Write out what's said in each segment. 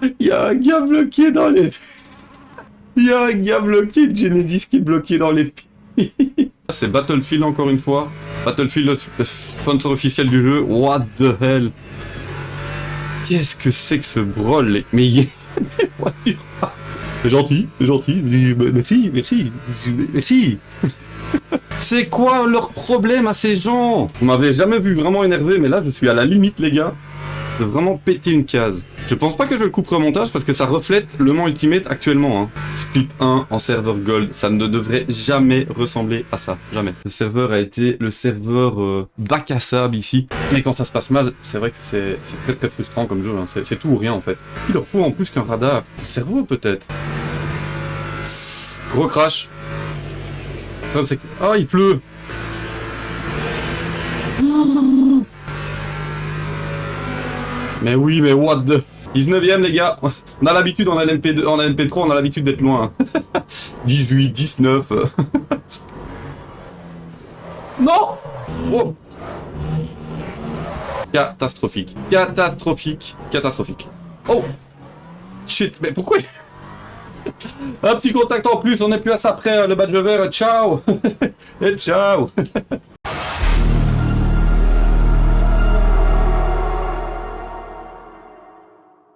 Il y a un gars bloqué dans les... Il y a un gars bloqué de Genesis qui est bloqué dans les... C'est Battlefield encore une fois. Battlefield, le sponsor officiel du jeu. What the hell? Qu'est-ce que c'est que ce brawl? Mais il y a des voitures. C'est gentil, c'est gentil. Merci, merci, merci. C'est quoi leur problème à ces gens? Vous m'avez jamais vu vraiment énervé, mais là je suis à la limite, les gars, de vraiment péter une case. Je pense pas que je le couperai au montage parce que ça reflète le Mans Ultimate actuellement. Hein. Split 1 en serveur Gold, ça ne devrait jamais ressembler à ça. Jamais. Le serveur a été le serveur bac à sable ici. Mais quand ça se passe mal, c'est vrai que c'est très très frustrant comme jeu. Hein. C'est tout ou rien en fait. Il leur faut en plus qu'un radar. Un cerveau peut-être. Gros crash. Le problème c'est que... Oh, il pleut. Mais oui, mais what the... 19ème les gars, on a l'habitude en LMP2, en LMP3, on a l'habitude d'être loin. 18, 19... Non. Oh. Catastrophique, catastrophique, catastrophique. Oh. Shit, mais pourquoi... Un petit contact en plus, on n'est plus à ça près, le badge vert, ciao. Et ciao.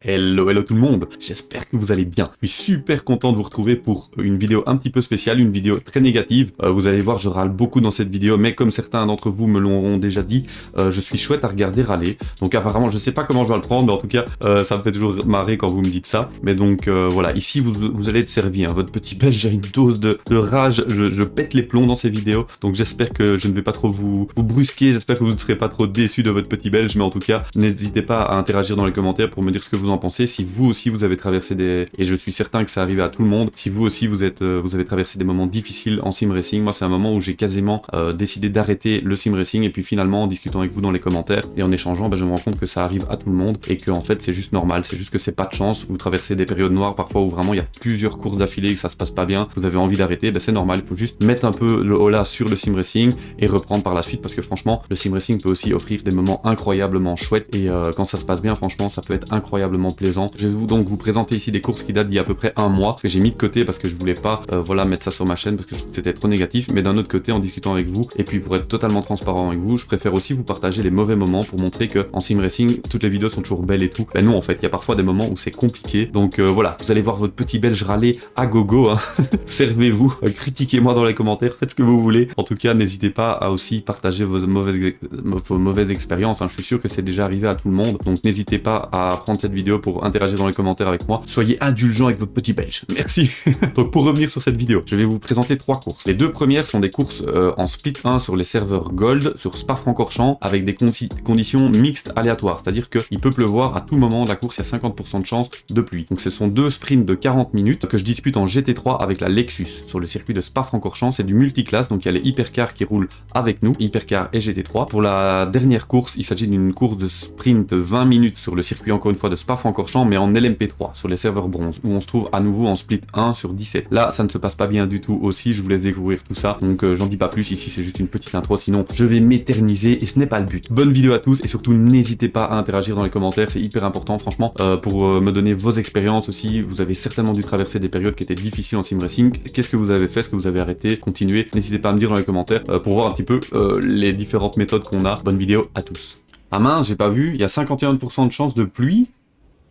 Hello, hello tout le monde, j'espère que vous allez bien. Je suis super content de vous retrouver pour une vidéo un petit peu spéciale, une vidéo très négative. Vous allez voir, je râle beaucoup dans cette vidéo, mais comme certains d'entre vous me l'auront déjà dit, je suis chouette à regarder râler. Donc apparemment, je sais pas comment je vais le prendre, mais en tout cas, ça me fait toujours marrer quand vous me dites ça. Mais donc voilà, ici vous allez être servi. Hein. Votre petit belge a une dose de rage, je pète les plombs dans ces vidéos. Donc j'espère que je ne vais pas trop vous brusquer, j'espère que vous ne serez pas trop déçus de votre petit belge. Mais en tout cas, n'hésitez pas à interagir dans les commentaires pour me dire ce que vous en pensez, si vous aussi vous avez traversé des... Et je suis certain que ça arrive à tout le monde, si vous aussi vous avez traversé des moments difficiles en sim racing. Moi c'est un moment où j'ai quasiment décidé d'arrêter le sim racing, et puis finalement en discutant avec vous dans les commentaires et en échangeant, je me rends compte que ça arrive à tout le monde et que en fait c'est juste normal, c'est juste que c'est pas de chance. Vous traversez des périodes noires parfois où vraiment il y a plusieurs courses d'affilée et que ça se passe pas bien, vous avez envie d'arrêter, c'est normal, il faut juste mettre un peu le holà sur le sim racing et reprendre par la suite, parce que franchement le sim racing peut aussi offrir des moments incroyablement chouettes, et quand ça se passe bien, franchement ça peut être incroyablement plaisant. Je vais donc vous présenter ici des courses qui datent d'il y a à peu près un mois, que j'ai mis de côté parce que je voulais pas voilà, mettre ça sur ma chaîne parce que je trouve que c'était trop négatif, mais d'un autre côté, en discutant avec vous, et puis pour être totalement transparent avec vous, je préfère aussi vous partager les mauvais moments pour montrer que en sim racing, toutes les vidéos sont toujours belles et tout. Ben non, en fait, il y a parfois des moments où c'est compliqué, donc voilà, vous allez voir votre petit belge râler à gogo, hein. Servez-vous, critiquez-moi dans les commentaires, faites ce que vous voulez. En tout cas, n'hésitez pas à aussi partager vos mauvaises expériences, hein. Je suis sûr que c'est déjà arrivé à tout le monde, donc n'hésitez pas à prendre cette vidéo pour interagir dans les commentaires avec moi. Soyez indulgents avec votre petit belge. Merci. Donc pour revenir sur cette vidéo, je vais vous présenter 3 courses. Les 2 premières sont des courses en split 1 sur les serveurs Gold, sur Spa-Francorchamps, avec des conditions mixtes aléatoires. C'est-à-dire qu'il peut pleuvoir à tout moment de la course, il y a 50% de chance de pluie. Donc ce sont 2 sprints de 40 minutes que je dispute en GT3 avec la Lexus sur le circuit de Spa-Francorchamps. C'est du multiclasse, donc il y a les hypercars qui roulent avec nous, hypercars et GT3. Pour la dernière course, il s'agit d'une course de sprint 20 minutes sur le circuit encore une fois de Spa-Francorchamps, mais en LMP3 sur les serveurs bronze, où on se trouve à nouveau en split 1 sur 17. Là ça ne se passe pas bien du tout aussi, je vous laisse découvrir tout ça, donc j'en dis pas plus ici, c'est juste une petite intro, sinon je vais m'éterniser et ce n'est pas le but. Bonne vidéo à tous, et surtout n'hésitez pas à interagir dans les commentaires, c'est hyper important franchement, pour me donner vos expériences aussi. Vous avez certainement dû traverser des périodes qui étaient difficiles en sim racing, qu'est-ce que vous avez fait, est-ce que vous avez arrêté, continuez, n'hésitez pas à me dire dans les commentaires pour voir un petit peu les différentes méthodes qu'on a. Bonne vidéo à tous. Ah mince, j'ai pas vu, il y a 51% de chance de pluie.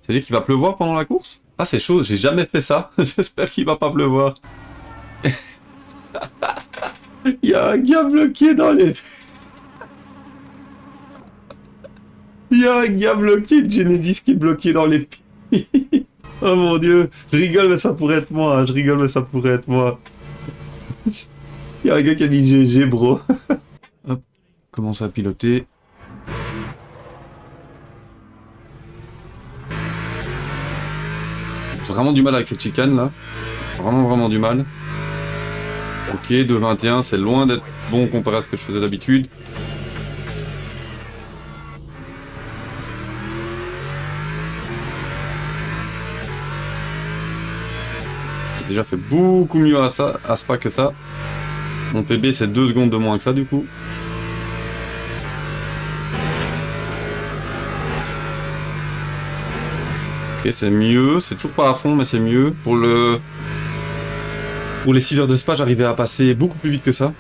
C'est-à-dire qu'il va pleuvoir pendant la course? Ah c'est chaud, j'ai jamais fait ça. J'espère qu'il va pas pleuvoir. Il y a un gars bloqué dans les... Il y a un gars bloqué de Genesis qui est bloqué dans les pieds. Oh mon dieu, je rigole mais ça pourrait être moi, hein. Je rigole mais ça pourrait être moi. Il y a un gars qui a mis GG bro. Hop, commence à piloter. Vraiment du mal avec cette chicane là, vraiment du mal. Ok, 2,21, c'est loin d'être bon comparé à ce que je faisais d'habitude. J'ai déjà fait beaucoup mieux à Spa que ça. Mon PB c'est 2 secondes de moins que ça du coup. Ok, c'est mieux. C'est toujours pas à fond, mais c'est mieux. Pour les 6 heures de spa, j'arrivais à passer beaucoup plus vite que ça.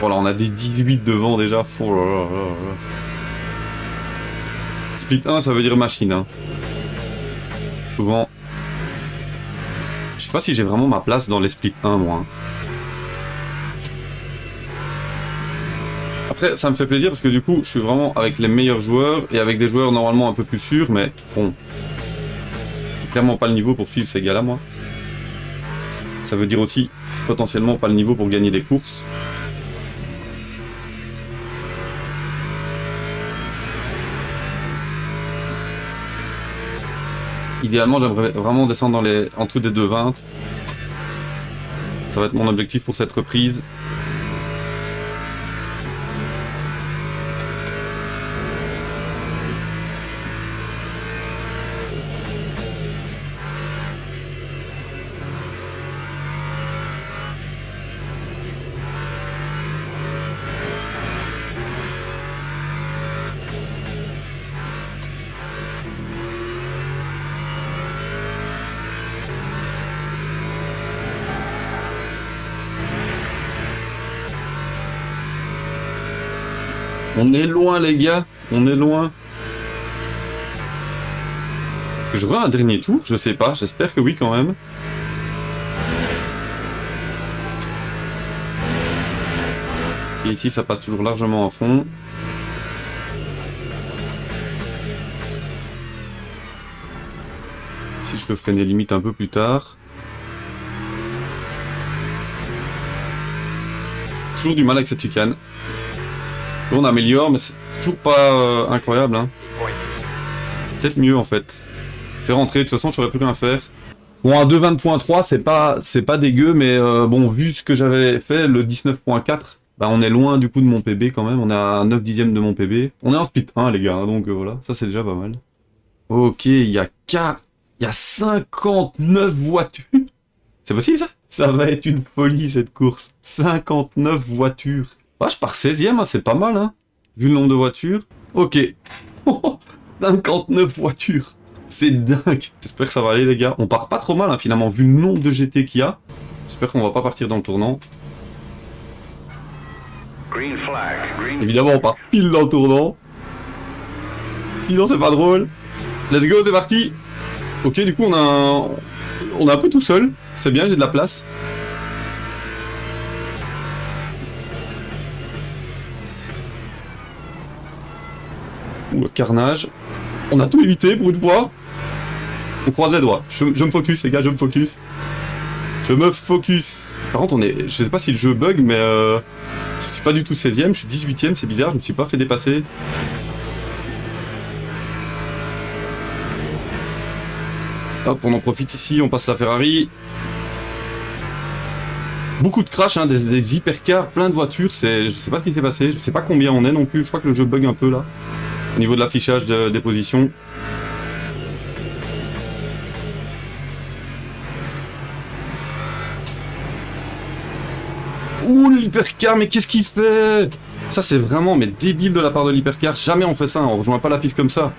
Voilà, on a des 18 devant déjà. Oh là là là là. Split 1, ça veut dire machine. Hein. Souvent. Je sais pas si j'ai vraiment ma place dans les split 1, moi. Hein. Après, ça me fait plaisir parce que du coup, je suis vraiment avec les meilleurs joueurs et avec des joueurs normalement un peu plus sûrs, mais bon. C'est clairement pas le niveau pour suivre ces gars-là, moi. Ça veut dire aussi potentiellement pas le niveau pour gagner des courses. Idéalement, j'aimerais vraiment descendre en dessous des 2,20. Ça va être mon objectif pour cette reprise. On est loin, les gars. On est loin. Est-ce que je vois un dernier tour? Je sais pas. J'espère que oui, quand même. Et ici, ça passe toujours largement à fond. Ici, je peux freiner limite un peu plus tard. Toujours du mal avec cette chicane. Là, on améliore, mais c'est toujours pas incroyable. Hein. C'est peut-être mieux, en fait. Fais rentrer, de toute façon, j'aurais plus rien à faire. Bon, un 2,20.3, c'est pas dégueu, mais bon, vu ce que j'avais fait, le 19.4, bah, on est loin du coup de mon PB quand même. On est à 9 dixièmes de mon PB. On est en split 1, les gars, hein, donc voilà, ça c'est déjà pas mal. Ok, il y a 59 voitures. C'est possible ça? Ça va être une folie cette course. 59 voitures. Ah, je pars 16ème, hein, c'est pas mal, hein. Vu le nombre de voitures. Ok. 59 voitures. C'est dingue. J'espère que ça va aller, les gars. On part pas trop mal, hein, finalement, vu le nombre de GT qu'il y a. J'espère qu'on va pas partir dans le tournant. Green flag, green... Évidemment, on part pile dans le tournant. Sinon, c'est pas drôle. Let's go, c'est parti. Ok, du coup, on est un peu tout seul. C'est bien, j'ai de la place. Ouh, le carnage. On a tout évité pour une fois. On croise les doigts. Je me focus, les gars, je me focus. Je me focus. Par contre, je sais pas si le jeu bug, mais je suis pas du tout 16ème, je suis 18ème, c'est bizarre, je me suis pas fait dépasser. Hop, on en profite ici, on passe la Ferrari. Beaucoup de crash, hein, des hypercars, plein de voitures, je sais pas ce qui s'est passé, je sais pas combien on est non plus, je crois que le jeu bug un peu là. Au niveau de l'affichage des positions. Ouh, l'hypercar, mais qu'est-ce qu'il fait? Ça, c'est vraiment mais débile de la part de l'hypercar. Jamais on fait ça, on rejoint pas la piste comme ça.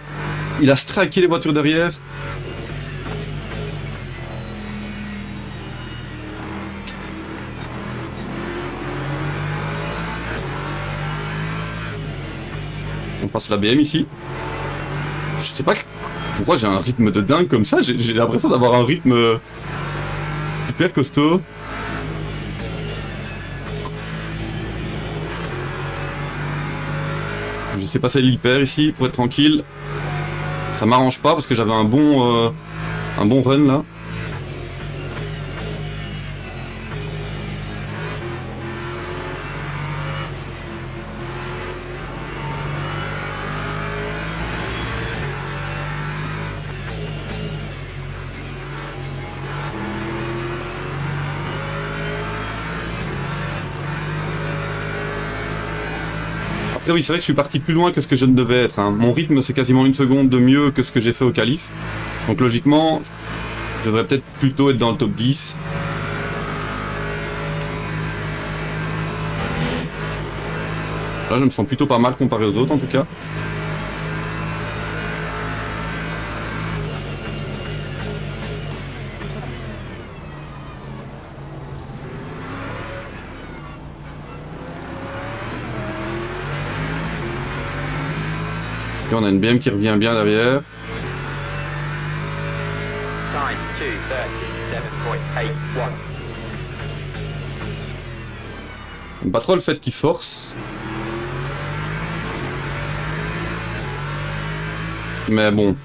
Il a striké les voitures derrière. On passe la BM ici. Je sais pas pourquoi j'ai un rythme de dingue comme ça. J'ai l'impression d'avoir un rythme hyper costaud. Je sais passer l'hyper ici pour être tranquille. Ça m'arrange pas parce que j'avais un bon run là. Après oui, c'est vrai que je suis parti plus loin que ce que je ne devais être. Hein. Mon rythme, c'est quasiment une seconde de mieux que ce que j'ai fait au qualif. Donc logiquement, je devrais peut-être plutôt être dans le top 10. Là, je me sens plutôt pas mal comparé aux autres, en tout cas. Et on a une BM qui revient bien derrière. Time 2:37.81. Pas trop le fait qu'il force. Mais bon,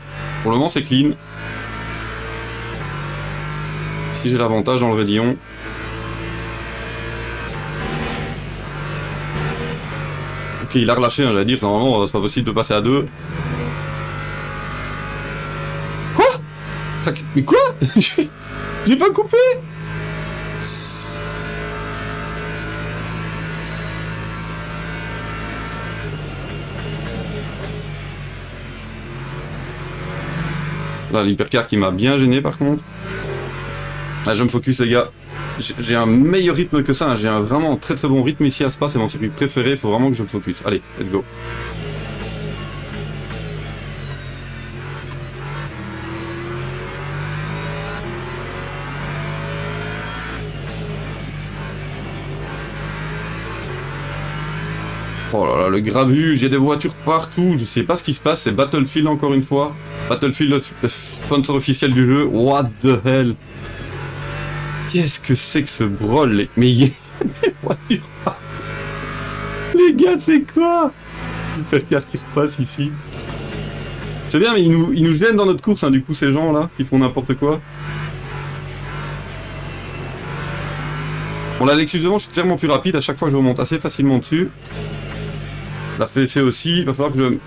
pour le moment c'est clean. Si j'ai l'avantage dans le raidillon. Ok, il a relâché, hein, j'allais dire, normalement c'est pas possible de passer à 2. Quoi? Mais quoi? J'ai pas coupé? Là, l'hypercar qui m'a bien gêné par contre. Là, je me focus les gars. J'ai un meilleur rythme que ça, hein. J'ai un vraiment très très bon rythme ici à Spa, c'est mon circuit préféré, il faut vraiment que je me focus. Allez, let's go. Oh là là, le grabuge, j'ai des voitures partout, je sais pas ce qui se passe, c'est Battlefield encore une fois. Battlefield, le sponsor officiel du jeu, what the hell. Qu'est-ce que c'est que ce brol, mais il y a des voitures partout. Les gars, c'est quoi? Hypercar qui repasse ici. C'est bien, mais ils nous gênent dans notre course, hein, du coup, ces gens-là, qui font n'importe quoi. Bon, là, Lexus devant, je suis clairement plus rapide, à chaque fois que je remonte assez facilement dessus. La fait aussi, il va falloir que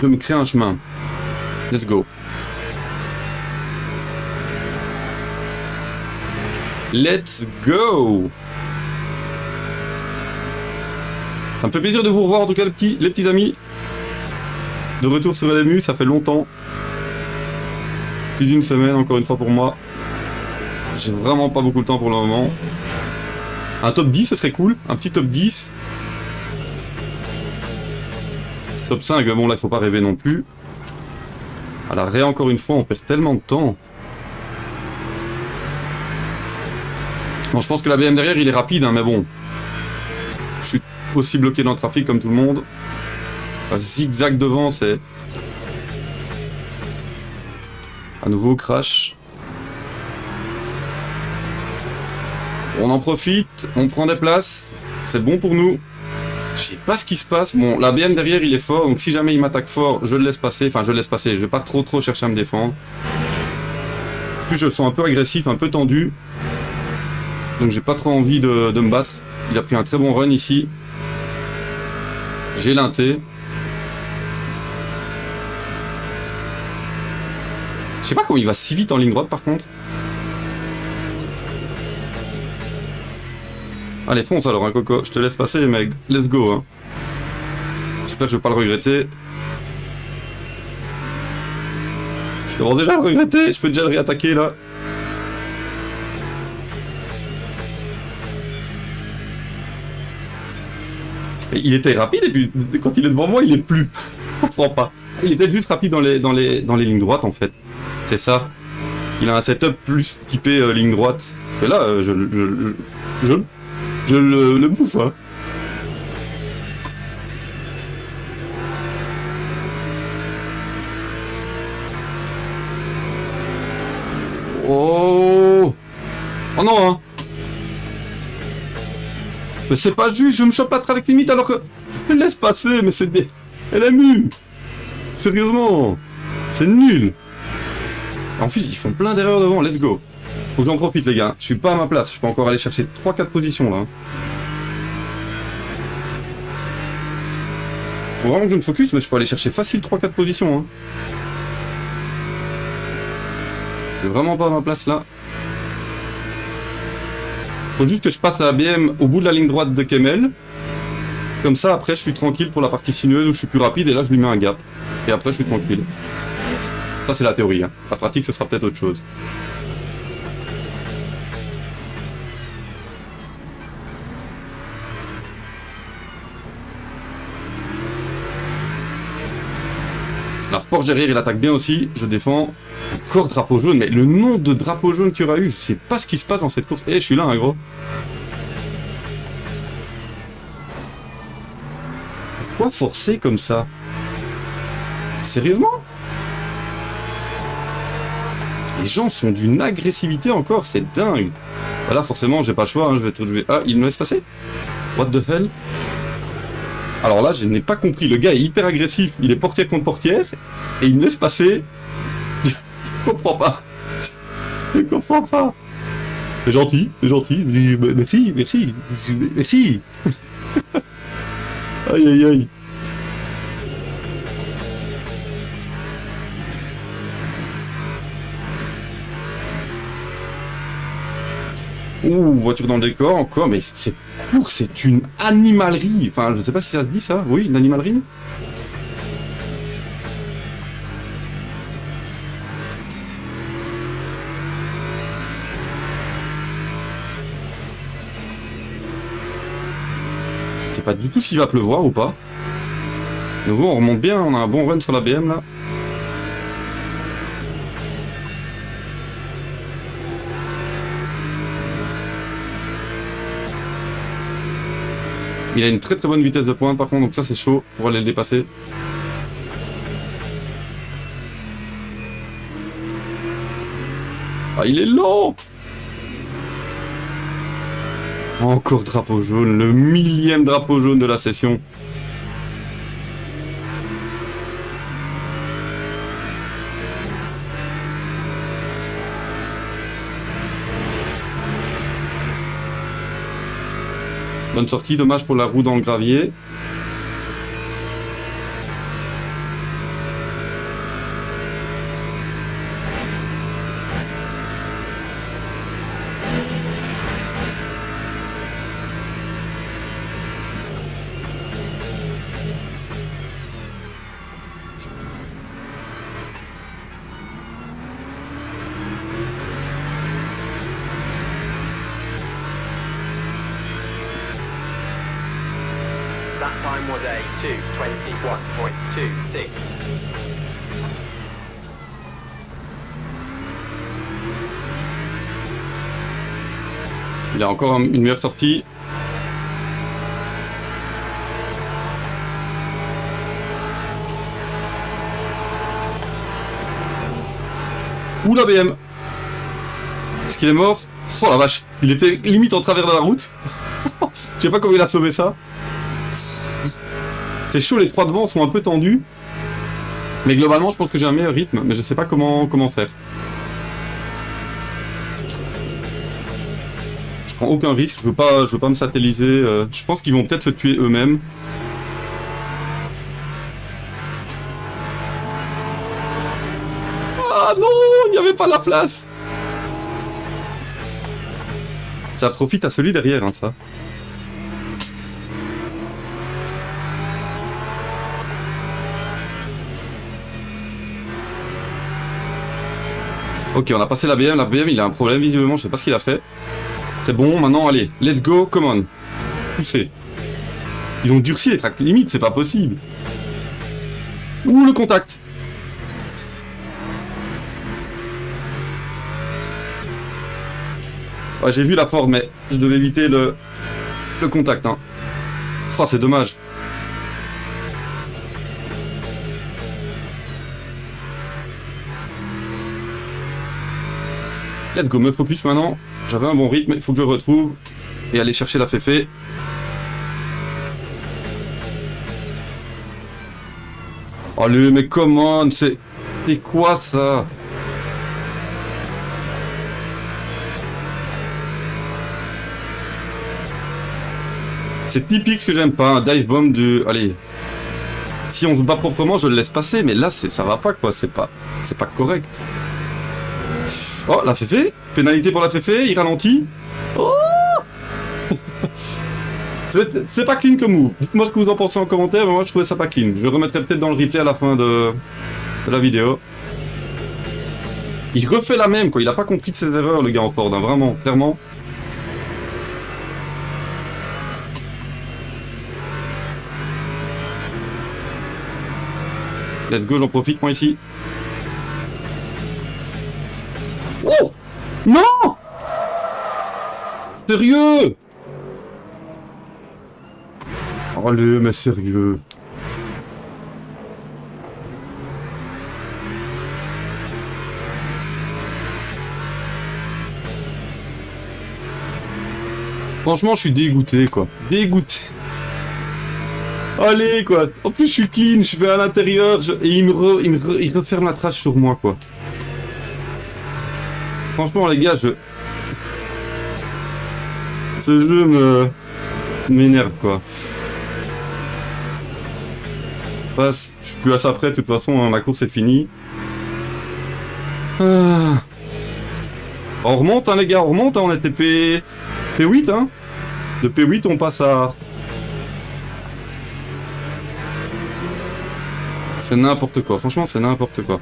je me crée un chemin. Let's go. Let's go. Ça me fait plaisir de vous revoir en tout cas les petits amis. De retour sur LMU, ça fait longtemps. Plus d'une semaine encore une fois pour moi. J'ai vraiment pas beaucoup de temps pour le moment. Un top 10 ce serait cool, un petit top 10. Top 5, mais bon là il faut pas rêver non plus. À l'arrêt encore une fois, on perd tellement de temps. Bon, je pense que la BM derrière il est rapide, hein, mais bon. Je suis aussi bloqué dans le trafic comme tout le monde. Enfin, zigzag devant, c'est... À nouveau, crash. On en profite, on prend des places. C'est bon pour nous. Je sais pas ce qui se passe. Bon, la BM derrière, il est fort. Donc si jamais il m'attaque fort, je le laisse passer. Enfin, je le laisse passer. Je vais pas trop chercher à me défendre. En plus, je le sens un peu agressif, un peu tendu. Donc j'ai pas trop envie de me battre. Il a pris un très bon run ici. J'ai l'inté. Je sais pas comment il va si vite en ligne droite par contre. Allez, fonce alors, hein, Coco. Je te laisse passer, mec. Let's go, hein. J'espère que je vais pas le regretter. Je commence déjà à le regretter. Je peux déjà le réattaquer, là. Et il était rapide, et puis quand il est devant moi, il est plus. Je comprends pas. Il était juste rapide dans les lignes droites, en fait. C'est ça. Il a un setup plus typé ligne droite. Parce que là, je le bouffe, hein. Oh. Oh non, hein. Mais c'est pas juste, je me chope pas de avec limite alors que... Je le laisse passer, mais c'est des... LMU. Sérieusement. C'est nul. En fait, ils font plein d'erreurs devant, let's go. Faut que j'en profite les gars, je suis pas à ma place, je peux encore aller chercher 3-4 positions là. Faut vraiment que je me focus, mais je peux aller chercher facile 3-4 positions. Hein. Je suis vraiment pas à ma place là. Faut juste que je passe la BM au bout de la ligne droite de Kemmel. Comme ça, après, je suis tranquille pour la partie sinueuse où je suis plus rapide et là, je lui mets un gap. Et après, je suis tranquille. Ça, c'est la théorie. Hein. La pratique, ce sera peut-être autre chose. La Porsche derrière, il attaque bien aussi. Je défends. Encore drapeau jaune. Mais le nombre de drapeaux jaunes qu'il y aura eu, je sais pas ce qui se passe dans cette course. Eh, je suis là, hein, gros. Pourquoi forcer comme ça? sérieusement? Les gens sont d'une agressivité encore, c'est dingue. Voilà, forcément, j'ai pas le choix, hein, je vais être... Ah, il me laisse passer? What the hell? Alors là, je n'ai pas compris. Le gars est hyper agressif, il est portière contre portière, et il me laisse passer. Je comprends pas. Je comprends pas. C'est gentil, c'est gentil. Merci, merci, merci. Aïe, aïe, aïe. Ouh, voiture dans le décor encore, mais cette course, c'est une animalerie. Enfin, je sais pas si ça se dit ça. Oui, une animalerie. Je sais pas du tout s'il va pleuvoir ou pas. De nouveau, on remonte bien, on a un bon run sur la BM là. Il a une très très bonne vitesse de pointe par contre, donc ça c'est chaud pour aller le dépasser. Ah, il est lent! Encore drapeau jaune, le 1000e drapeau jaune de la session. Bonne sortie, dommage pour la roue dans le gravier. That time was a 2:21.26. Il a encore une meilleure sortie. Ouh la BM! Est-ce qu'il est mort? Oh la vache! Il était limite en travers de la route. Je sais pas comment il a sauvé ça. C'est chaud, les trois devants sont un peu tendus. Mais globalement, je pense que j'ai un meilleur rythme, mais je sais pas comment faire. Je prends aucun risque, je veux pas me satelliser. Je pense qu'ils vont peut-être se tuer eux-mêmes. Ah non, il n'y avait pas la place. Ça profite à celui derrière, hein, ça. Ok, on a passé la BM il a un problème visiblement, je sais pas ce qu'il a fait. C'est bon, maintenant allez, let's go, come on. Poussez. Ils ont durci les tracts limites, c'est pas possible. Ouh, le contact. Ouais, j'ai vu la Ford, mais je devais éviter le contact, hein. Oh, c'est dommage. Let's go, me focus maintenant. J'avais un bon rythme, il faut que je le retrouve. Et aller chercher la féfé. Allez, mais comment? C'est quoi ça? C'est typique ce que j'aime pas, un dive bomb de... Allez. Si on se bat proprement, je le laisse passer, mais là, ça va pas, quoi. C'est pas correct. Oh, la féfé. Pénalité pour la féfé, il ralentit. Oh. C'est pas clean comme move. Dites-moi ce que vous en pensez en commentaire, mais moi je trouvais ça pas clean. Je le remettrai peut-être dans le replay à la fin de la vidéo. Il refait la même, quoi. Il a pas compris de ses erreurs, le gars en Ford, hein, vraiment, clairement. Let's go, j'en profite, moi, ici. Oh! Non! Sérieux? Oh, mais sérieux. Franchement, je suis dégoûté, quoi. Dégoûté. Allez, quoi. En plus, je suis clean, je vais à l'intérieur, et il referme la trace sur moi, quoi. Franchement, les gars, ce jeu m'énerve, quoi. Passe, je suis plus à ça près, de toute façon, hein, ma course est finie. Ah. On remonte, hein, les gars, on remonte, hein, on était P8, hein. De P8, on passe à... C'est n'importe quoi, franchement, c'est n'importe quoi.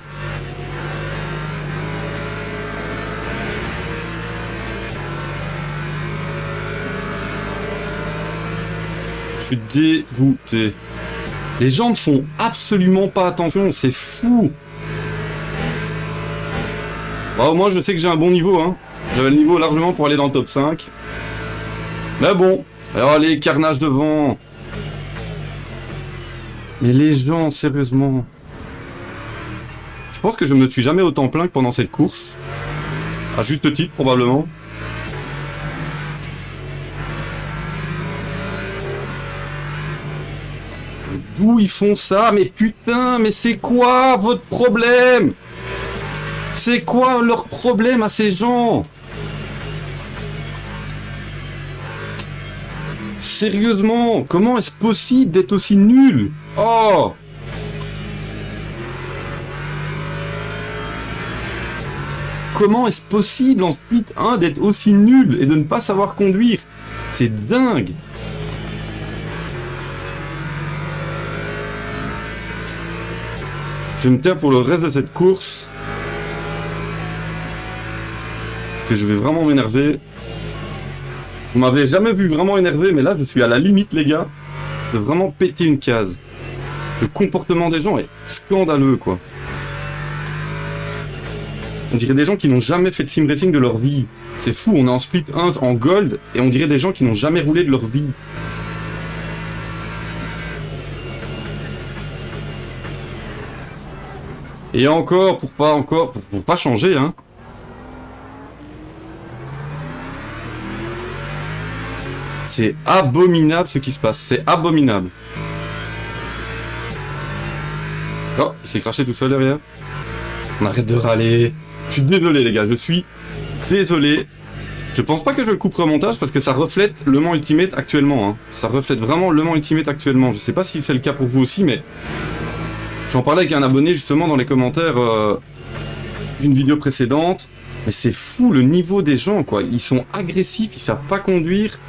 Je suis dégoûté. Les gens ne font absolument pas attention, c'est fou. Bah, au moins, je sais que j'ai un bon niveau, hein. J'avais le niveau largement pour aller dans le top 5. Mais bon, alors allez, carnage devant. Mais les gens, sérieusement. Je pense que je me suis jamais autant plaint que pendant cette course. À juste titre, probablement. D'où ils font ça? Mais putain, mais c'est quoi votre problème? C'est quoi leur problème à ces gens? Sérieusement, comment est-ce possible d'être aussi nul? Oh! Comment est-ce possible en split 1 d'être aussi nul et de ne pas savoir conduire? C'est dingue! Je me tais pour le reste de cette course. Parce que je vais vraiment m'énerver. Vous m'avez jamais vu vraiment énervé, mais là je suis à la limite, les gars, de vraiment péter une case. Le comportement des gens est scandaleux, quoi. On dirait des gens qui n'ont jamais fait de sim racing de leur vie. C'est fou, on est en split 1 en gold, et on dirait des gens qui n'ont jamais roulé de leur vie. Et encore, pour pas changer, hein. C'est abominable ce qui se passe, c'est abominable. Oh, il s'est craché tout seul derrière. On arrête de râler. Je suis désolé les gars, je suis désolé. Je pense pas que je le couperai au montage parce que ça reflète Le Mans Ultimate actuellement. Hein. Ça reflète vraiment Le Mans Ultimate actuellement. Je sais pas si c'est le cas pour vous aussi, mais... J'en parlais avec un abonné justement dans les commentaires d'une vidéo précédente. Mais c'est fou le niveau des gens, quoi. Ils sont agressifs, ils savent pas conduire.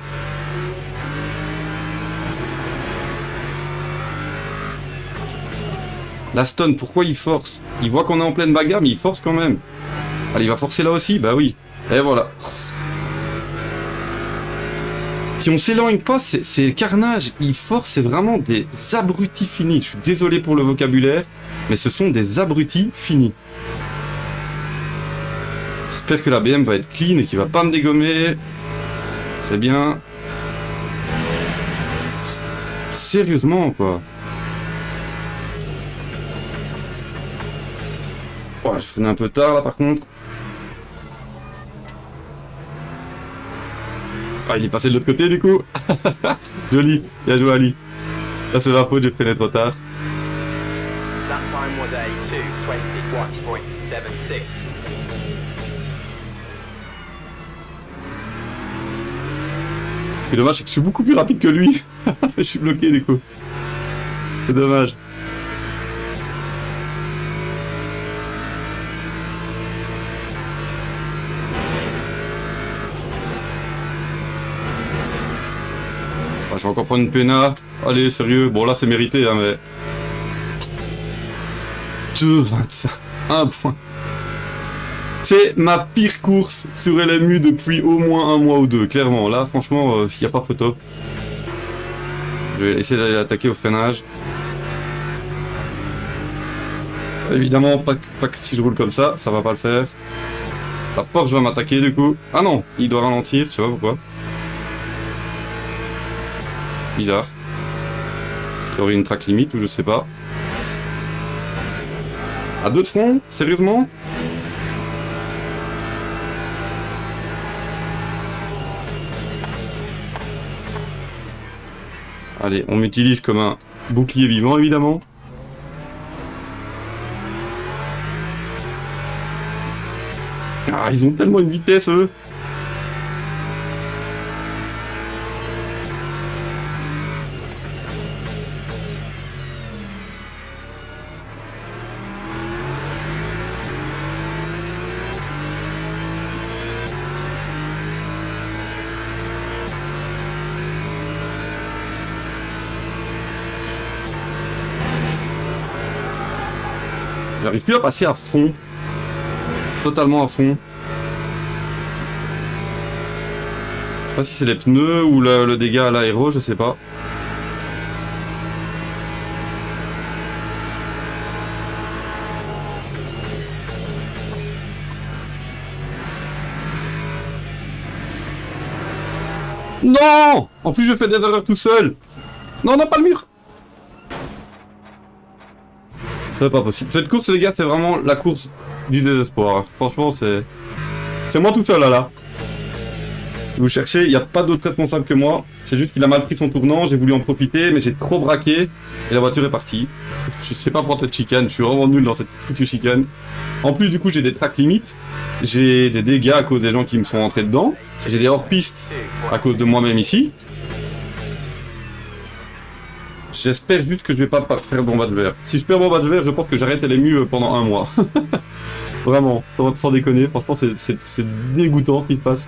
La stun, pourquoi il force? Il voit qu'on est en pleine bagarre, mais il force quand même. Allez, il va forcer là aussi? Bah oui. Et voilà. Si on s'éloigne pas, c'est le carnage. Il force, c'est vraiment des abrutis finis. Je suis désolé pour le vocabulaire, mais ce sont des abrutis finis. J'espère que la BM va être clean et qu'il va pas me dégommer. C'est bien. Sérieusement, quoi. Oh, je freine un peu tard là par contre. Ah, il est passé de l'autre côté du coup. Joli, bien joué Ali. Là c'est ma faute, j'ai freiné trop tard. Ce qui est dommage, c'est que je suis beaucoup plus rapide que lui. Je suis bloqué du coup. C'est dommage. Je vais encore prendre une péna. Allez, sérieux. Bon, là, c'est mérité, hein, mais... 2,25. 1 point. C'est ma pire course sur LMU depuis au moins un mois ou deux, clairement. Là, franchement, il n'y a pas photo. Je vais essayer d'aller attaquer au freinage. Évidemment, pas que si je roule comme ça va pas le faire. La Porsche va m'attaquer, du coup. Ah non, il doit ralentir, je sais pas pourquoi. Bizarre. Il y aurait une track limite ou je sais pas. À deux de front? Sérieusement? Allez, on m'utilise comme un bouclier vivant, évidemment. Ah, ils ont tellement une vitesse, eux. J'arrive plus à passer à fond. Totalement à fond. Je sais pas si c'est les pneus ou le dégât à l'aéro, je sais pas. Non! En plus je fais des erreurs tout seul. Non, non, pas le mur. C'est pas possible. Cette course, les gars, c'est vraiment la course du désespoir. Franchement, c'est moi tout seul là. Si vous cherchez, il n'y a pas d'autre responsable que moi. C'est juste qu'il a mal pris son tournant, j'ai voulu en profiter, mais j'ai trop braqué et la voiture est partie. Je sais pas prendre cette chicane, je suis vraiment nul dans cette foutue chicane. En plus, du coup, j'ai des tracks limites, j'ai des dégâts à cause des gens qui me sont entrés dedans, j'ai des hors-pistes à cause de moi-même ici. J'espère juste que je vais pas perdre mon badge vert. Si je perds mon badge vert, je pense que j'arrête LMU pendant un mois. Vraiment, sans déconner, franchement, c'est dégoûtant ce qui se passe.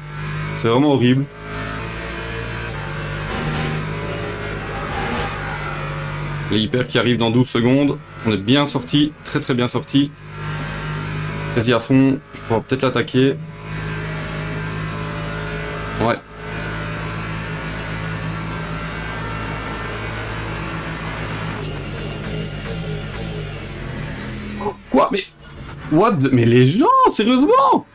C'est vraiment horrible. Les hyper qui arrivent dans 12 secondes. On est bien sorti, très très bien sorti. Quasi à fond, je pourrais peut-être l'attaquer. Ouais. Quoi? Mais... What? Mais les gens, sérieusement?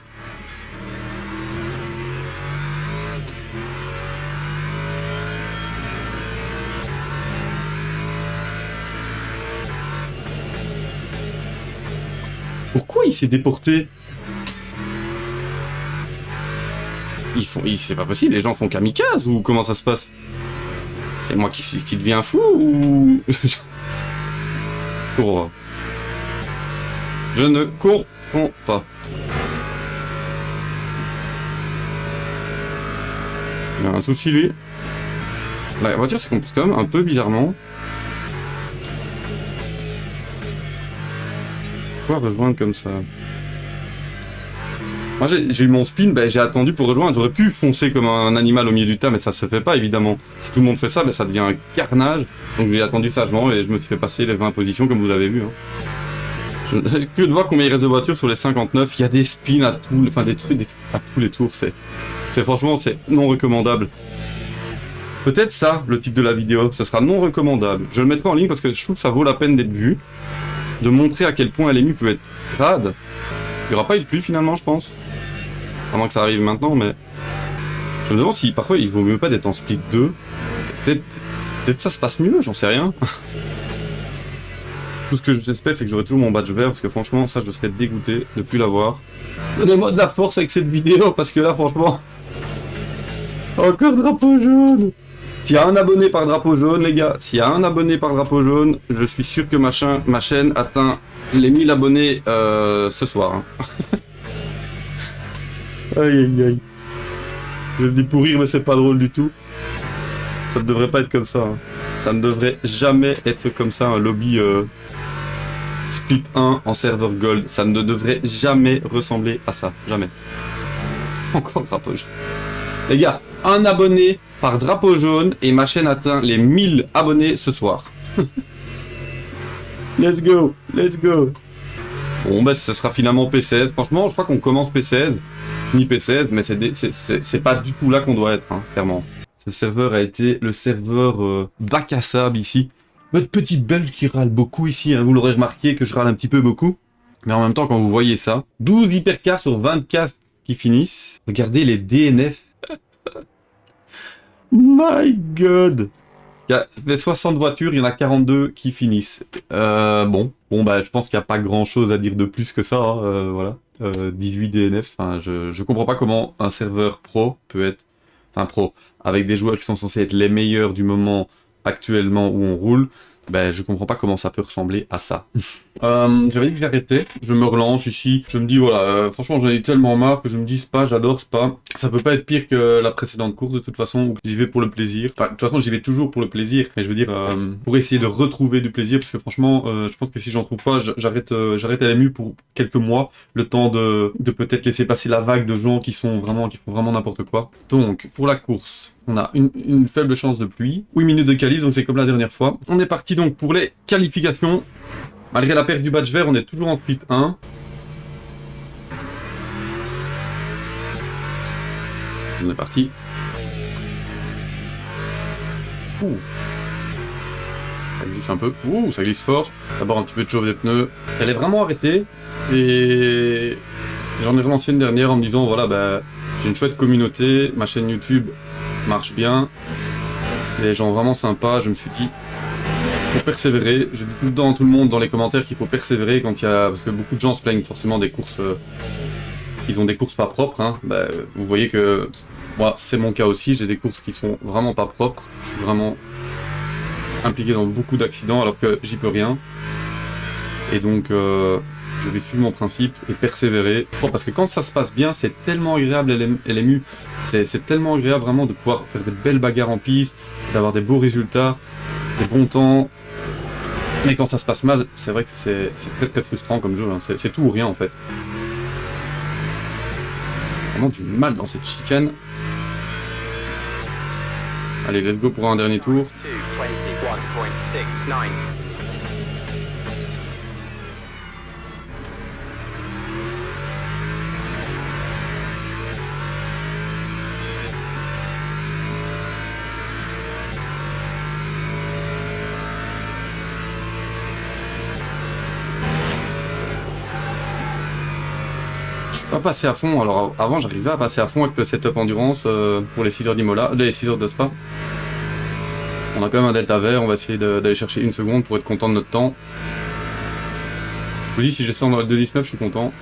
Pourquoi il s'est déporté? C'est pas possible, les gens font kamikaze ou comment ça se passe? C'est moi qui deviens fou ou... Oh. Je ne comprends pas. Il y a un souci lui. La voiture se comporte quand même un peu bizarrement. Pourquoi rejoindre comme ça? Moi j'ai eu mon spin, ben, j'ai attendu pour rejoindre. J'aurais pu foncer comme un animal au milieu du tas, mais ça se fait pas évidemment. Si tout le monde fait ça, ben, ça devient un carnage. Donc j'ai attendu sagement et je me suis fait passer les 20 positions comme vous l'avez vu. Hein. Je ne sais que de voir combien il reste de voitures sur les 59. Il y a des spins à tout, enfin des trucs à tous les tours. C'est franchement, c'est non recommandable. Peut-être ça, le titre de la vidéo. Ce sera non recommandable. Je le mettrai en ligne parce que je trouve que ça vaut la peine d'être vu. De montrer à quel point LMU peut être crade. Il n'y aura pas eu de pluie finalement, je pense. À moins que ça arrive maintenant, mais... Je me demande si parfois il vaut mieux pas d'être en split 2. Peut-être ça se passe mieux, j'en sais rien. Tout ce que j'espère, c'est que j'aurai toujours mon badge vert, parce que franchement, ça, je serais dégoûté de plus l'avoir. Donnez-moi de la force avec cette vidéo, parce que là, franchement... Encore drapeau jaune. S'il y a un abonné par drapeau jaune, les gars, s'il y a un abonné par drapeau jaune, je suis sûr que ma chaîne atteint les 1000 abonnés ce soir. Hein. Aïe aïe aïe. Je le dis pour rire, mais c'est pas drôle du tout. Ça ne devrait pas être comme ça. Hein. Ça ne devrait jamais être comme ça, un lobby split 1 en serveur gold. Ça ne devrait jamais ressembler à ça. Jamais. Encore drapeau jaune. Les gars, un abonné par drapeau jaune et ma chaîne atteint les 1000 abonnés ce soir. Let's go, let's go. Bon, bah, ça sera finalement P16. Franchement, je crois qu'on commence P16. Ni P16, mais c'est pas du tout là qu'on doit être, hein, clairement. Ce serveur a été le serveur bac à sable ici. Votre petit belge qui râle beaucoup ici, hein, vous l'aurez remarqué que je râle un petit peu beaucoup. Mais en même temps, quand vous voyez ça, 12 hypercars sur 24 qui finissent. Regardez les DNF. My God. Il y a 60 voitures, il y en a 42 qui finissent. Bon, bah, je pense qu'il n'y a pas grand chose à dire de plus que ça, hein, voilà. 18 DNF, enfin, je comprends pas comment un serveur pro peut être, enfin pro, avec des joueurs qui sont censés être les meilleurs du moment, actuellement où on roule, ben je comprends pas comment ça peut ressembler à ça. J'avais dit que j'arrêtais, je me relance ici, je me dis voilà, franchement j'en ai tellement marre que je me dis Spa, j'adore Spa, ça peut pas être pire que la précédente course de toute façon, où j'y vais pour le plaisir, enfin de toute façon j'y vais toujours pour le plaisir, mais je veux dire pour essayer de retrouver du plaisir, parce que franchement je pense que si j'en trouve pas, j'arrête LMU pour quelques mois, le temps de peut-être laisser passer la vague de gens qui font vraiment n'importe quoi. Donc pour la course, on a une faible chance de pluie, 8 minutes de qualif, donc c'est comme la dernière fois. On est parti donc pour les qualifications. Malgré la perte du badge vert, on est toujours en split 1. On est parti. Ouh. Ça glisse un peu. Ouh, ça glisse fort. D'abord un petit peu de chauffe des pneus. Elle est vraiment arrêtée. Et j'en ai relancé une dernière en me disant, voilà, bah, j'ai une chouette communauté, ma chaîne YouTube marche bien. Des gens vraiment sympas, je me suis dit, faut persévérer. Je dis tout le temps à tout le monde dans les commentaires qu'il faut persévérer quand il y a... Parce que beaucoup de gens se plaignent forcément des courses... Ils ont des courses pas propres, hein. Bah, vous voyez que... Moi, c'est mon cas aussi, j'ai des courses qui sont vraiment pas propres. Je suis vraiment impliqué dans beaucoup d'accidents alors que j'y peux rien. Et donc, je vais suivre mon principe et persévérer. Parce que quand ça se passe bien, c'est tellement agréable LMU. C'est tellement agréable vraiment de pouvoir faire des belles bagarres en piste, d'avoir des beaux résultats, des bons temps. Mais quand ça se passe mal, c'est vrai que c'est très très frustrant comme jeu, hein. C'est tout ou rien en fait. Vraiment du mal dans cette chicane. Allez, let's go pour un dernier tour. Pas passer à fond, alors avant j'arrivais à passer à fond avec le setup endurance pour les 6 heures d'Imola, les 6 heures de Spa. On a quand même un delta vert, on va essayer d'aller chercher 1 seconde pour être content de notre temps. Je vous dis, si j'ai ça dans le 2.19, je suis content.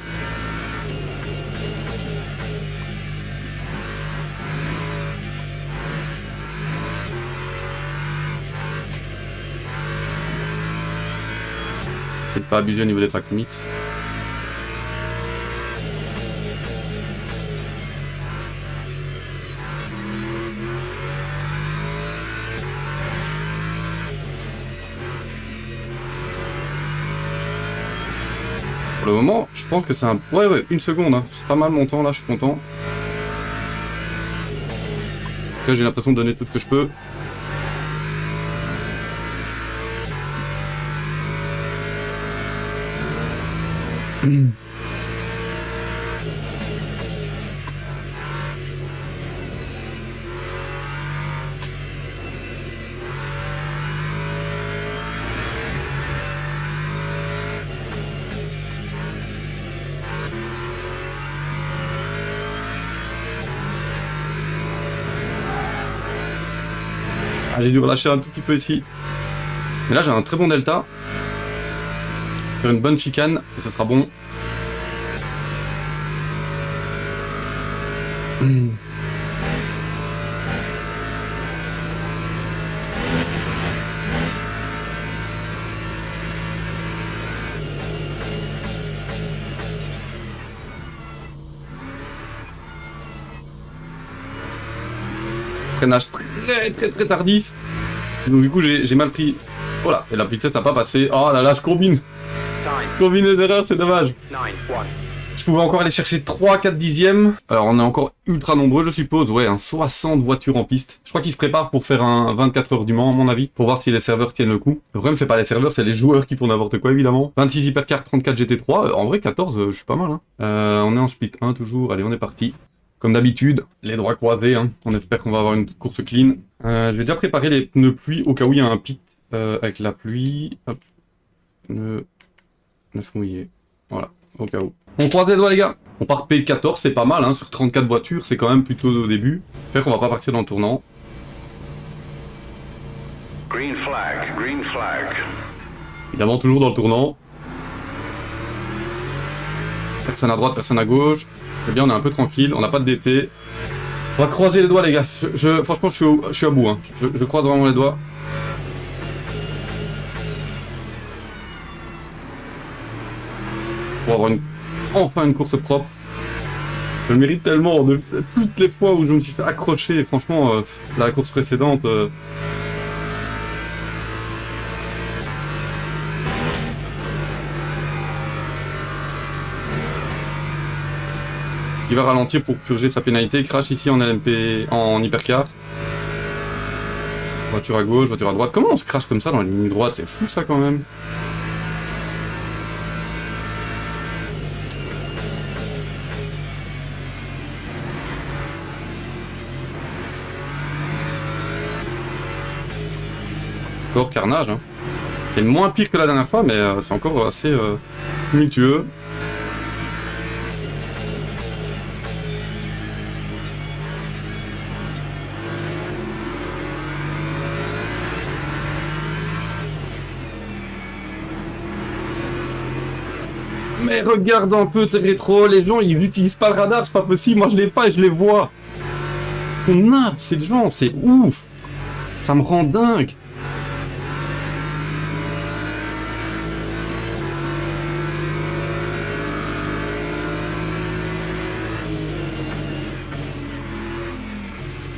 Essayez de pas abuser au niveau des track limits. Pour le moment, je pense que c'est un... Ouais, 1 seconde, hein. C'est pas mal mon temps, là, je suis content. Là, j'ai l'impression de donner tout ce que je peux. Ah, j'ai dû relâcher un tout petit peu ici. Mais là, j'ai un très bon delta. Faire une bonne chicane, et ce sera bon. Freinage très tardif. Donc du coup j'ai mal pris. Voilà, et la vitesse n'a pas passé. Oh là là, je combine. Je combine les erreurs, c'est dommage. Je pouvais encore aller chercher 3-4 dixièmes. Alors on est encore ultra nombreux, je suppose. Ouais, 60 voitures en piste. Je crois qu'ils se préparent pour faire un 24 heures du Mans, à mon avis, pour voir si les serveurs tiennent le coup. Le problème, c'est pas les serveurs, c'est les joueurs qui font n'importe quoi, évidemment. 26 Hypercar, 34 GT3. En vrai, 14, je suis pas mal, hein. On est en split 1 toujours. Allez, on est parti. Comme d'habitude, les droits croisés, hein. On espère qu'on va avoir une course clean. Je vais déjà préparer les pneus pluie au cas où il y a un pit avec la pluie. Hop. Pneus mouillés. Voilà, au cas où. On croise les doigts, les gars. On part P14, c'est pas mal, hein. Sur 34 voitures, c'est quand même plutôt au début. J'espère qu'on va pas partir dans le tournant. Green flag, green flag. Évidemment, toujours dans le tournant. Personne à droite, personne à gauche. C'est bien, on est un peu tranquille, on n'a pas de DT. On va croiser les doigts, les gars. Franchement, je suis à bout, hein. Je croise vraiment les doigts. pour avoir enfin une course propre. Je le mérite tellement de toutes les fois où je me suis fait accrocher. Franchement, la course précédente... Il va ralentir pour purger sa pénalité, crash ici en LMP, en hypercar. Voiture à gauche, voiture à droite. Comment on se crache comme ça dans la ligne droite? C'est fou ça quand même. Encore carnage, hein. C'est moins pire que la dernière fois, mais c'est encore assez tumultueux. Mais regarde un peu tes rétros, les gens ils utilisent pas le radar, c'est pas possible, moi je l'ai pas et je les vois. Ton nappe, c'est le genre, c'est ouf. Ça me rend dingue.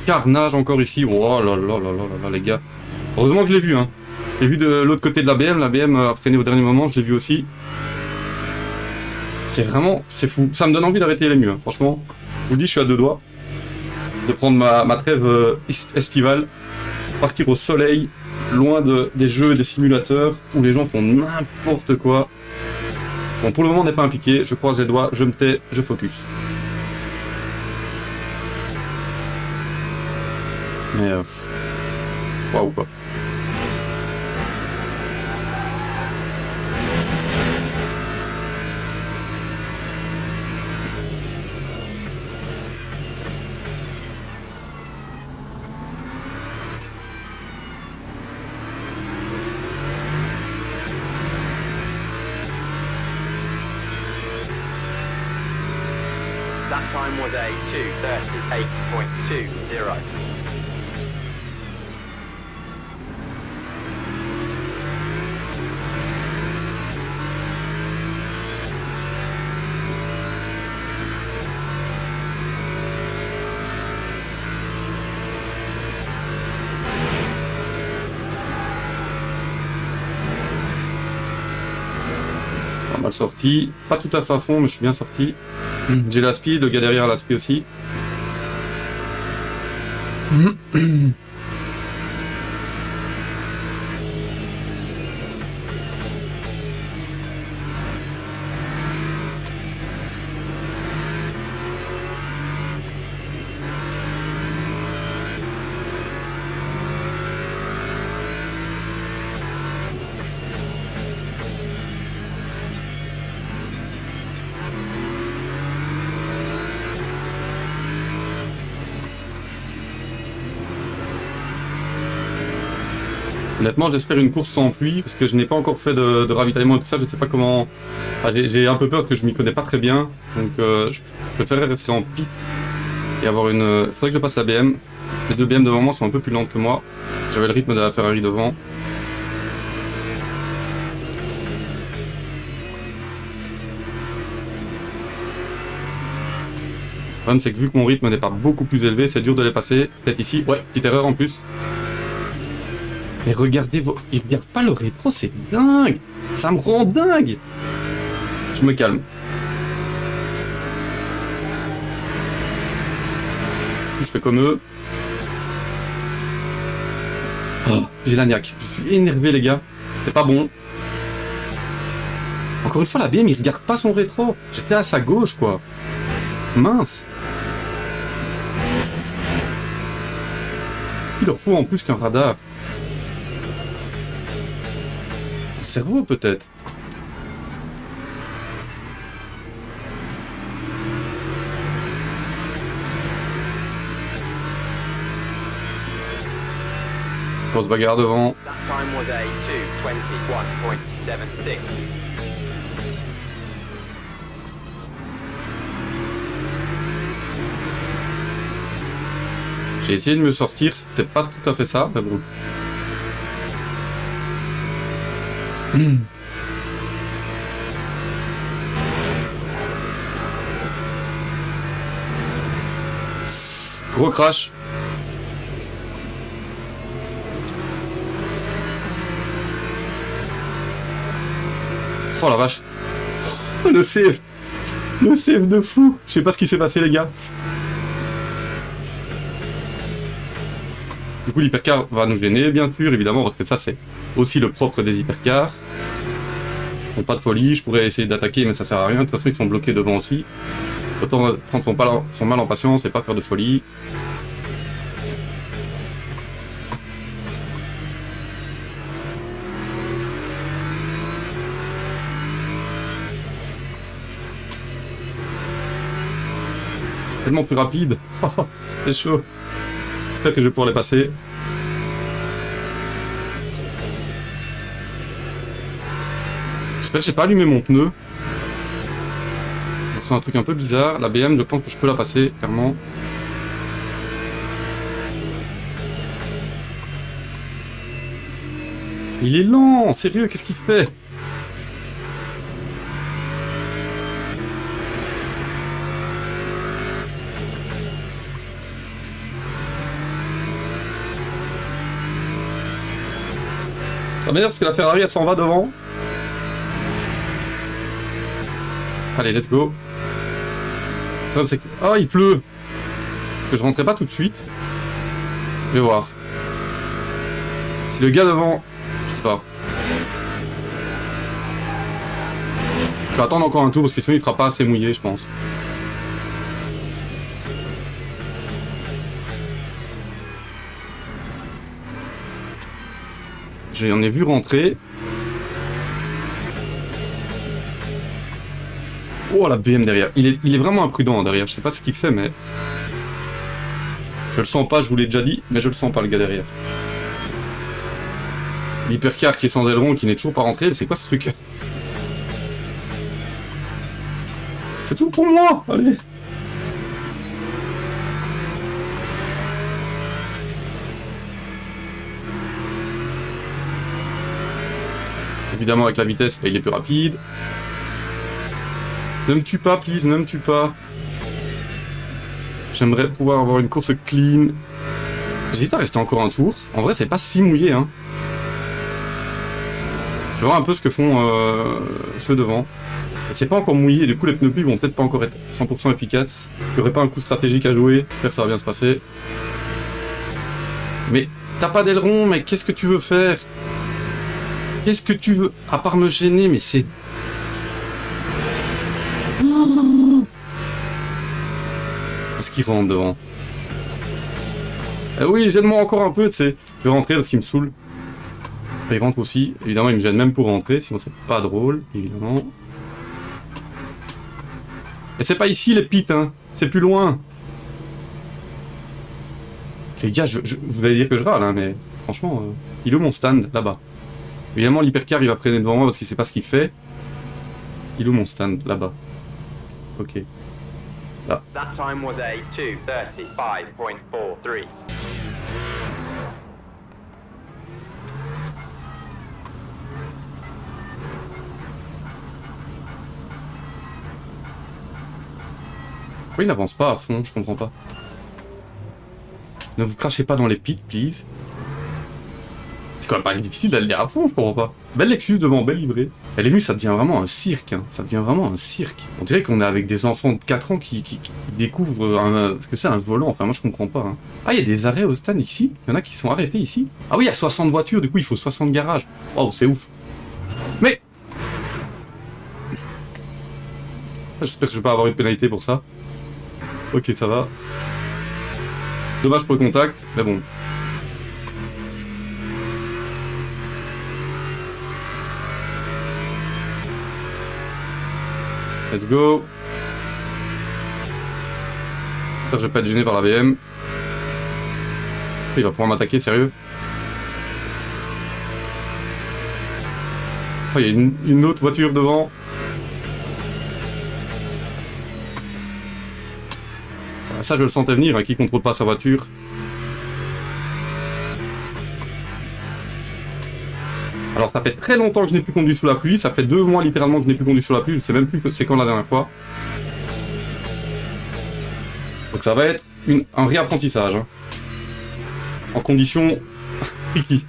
Carnage encore ici, oh là là là là là les gars. Heureusement que je l'ai vu, hein. Je l'ai vu de l'autre côté de la BM a freiné au dernier moment, je l'ai vu aussi. C'est vraiment, c'est fou. Ça me donne envie d'arrêter les murs, hein. Franchement. Je vous le dis, je suis à deux doigts de prendre ma trêve estivale, partir au soleil, loin des jeux et des simulateurs où les gens font n'importe quoi. Bon, pour le moment, on n'est pas impliqué. Je croise les doigts, je me tais, je focus. Mais waouh quoi. That time was a 2:38.20. Pas mal sorti, pas tout à fait à fond, mais je suis bien sorti. J'ai l'aspi, le gars derrière l'aspi aussi. Honnêtement, j'espère une course sans pluie, parce que je n'ai pas encore fait de ravitaillement et tout ça, je ne sais pas comment... Enfin, j'ai un peu peur parce que je m'y connais pas très bien, donc je préférerais rester en piste et avoir une... Il faudrait que je passe la BM. Les deux BM devant moi sont un peu plus lentes que moi. J'avais le rythme de la Ferrari devant. Le problème, c'est que vu que mon rythme n'est pas beaucoup plus élevé, c'est dur de les passer. Peut-être ici, ouais, petite erreur en plus. Mais regardez, ils regardent pas le rétro, c'est dingue. Ça me rend dingue. Je me calme. Je fais comme eux. Oh, j'ai la niaque. Je suis énervé, les gars. C'est pas bon. Encore une fois, la BM, il regarde pas son rétro. J'étais à sa gauche, quoi. Mince. Il leur faut en plus qu'un radar. Cerveau peut-être. Grosse bagarre devant. That time was a 2:21.76. J'ai essayé de me sortir, c'était pas tout à fait ça, mais bon. Gros crash. Oh la vache. Le save. Le save de fou. Je sais pas ce qui s'est passé les gars. Du coup l'hypercar va nous gêner bien sûr évidemment parce que ça c'est aussi le propre des hypercars. Bon, pas de folie, je pourrais essayer d'attaquer mais ça sert à rien, de toute façon ils sont bloqués devant aussi. Autant prendre son mal en patience et pas faire de folie. C'est tellement plus rapide. C'est chaud. J'espère que je vais pouvoir les passer. J'espère que j'ai pas allumé mon pneu. C'est un truc un peu bizarre. La BM, je pense que je peux la passer, clairement. Il est lent, sérieux, qu'est-ce qu'il fait? Ça m'énerve parce que la Ferrari elle s'en va devant. Allez, let's go. Le problème c'est que... Oh, il pleut. Parce que je rentrais pas tout de suite. Je vais voir. Si le gars devant... Je sais pas. Je vais attendre encore un tour parce que sinon il fera pas assez mouillé, je pense. J'en ai vu rentrer. Oh la BM derrière. Il est vraiment imprudent derrière. Je sais pas ce qu'il fait mais... Je le sens pas, je vous l'ai déjà dit, mais je le sens pas le gars derrière. L'hypercar qui est sans aileron, qui n'est toujours pas rentré, c'est quoi ce truc? C'est tout pour moi. Allez. Évidemment avec la vitesse, il est plus rapide. Ne me tue pas, please, ne me tue pas. J'aimerais pouvoir avoir une course clean. J'hésite à rester encore un tour. En vrai, c'est pas si mouillé, hein. Je vais voir un peu ce que font ceux devant. C'est pas encore mouillé, du coup les pneus pluie vont peut-être pas encore être 100% efficaces. Est-ce qu'il n'y aurait pas un coup stratégique à jouer? J'espère que ça va bien se passer. Mais t'as pas d'aileron, mais qu'est-ce que tu veux faire? Qu'est-ce que tu veux? À part me gêner, mais c'est... Est-ce qu'il rentre devant? Oui, gêne-moi encore un peu, tu sais. Je vais rentrer parce qu'il me saoule. Il rentre aussi. Évidemment, il me gêne même pour rentrer, sinon c'est pas drôle, évidemment. Et c'est pas ici les pits, hein. C'est plus loin. Les gars, vous allez dire que je râle, hein, mais franchement, il est où mon stand? Là-bas. Évidemment, l'hypercar, il va freiner devant moi parce qu'il sait pas ce qu'il fait. Il est où mon stand? Là-bas. Ok. Là. That time was a 2:35.43. Pourquoi il n'avance pas à fond? Je comprends pas. Ne vous crachez pas dans les pits, please. C'est quand même pas difficile d'aller à fond, je comprends pas. Belle Lexus devant, belle livrée. Et les mus, ça devient vraiment un cirque, hein. Ça devient vraiment un cirque. On dirait qu'on est avec des enfants de 4 ans qui découvrent ce que c'est un volant. Enfin, moi, je comprends pas, hein. Ah, il y a des arrêts au stand ici? Il y en a qui sont arrêtés ici? Ah oui, il y a 60 voitures, du coup, il faut 60 garages. Oh, c'est ouf. Mais... J'espère que je vais pas avoir une pénalité pour ça. Ok, ça va. Dommage pour le contact, mais bon. Let's go. J'espère que je vais pas être gêné par la BM. Il va pouvoir m'attaquer, sérieux. Oh, il y a une autre voiture devant. Ça, je le sentais venir, hein, qui contrôle pas sa voiture. Alors, ça fait très longtemps que je n'ai plus conduit sous la pluie. Ça fait 2 mois littéralement que je n'ai plus conduit sous la pluie. Je sais même plus c'est quand la dernière fois. Donc ça va être un réapprentissage. Hein. En conditions tricky.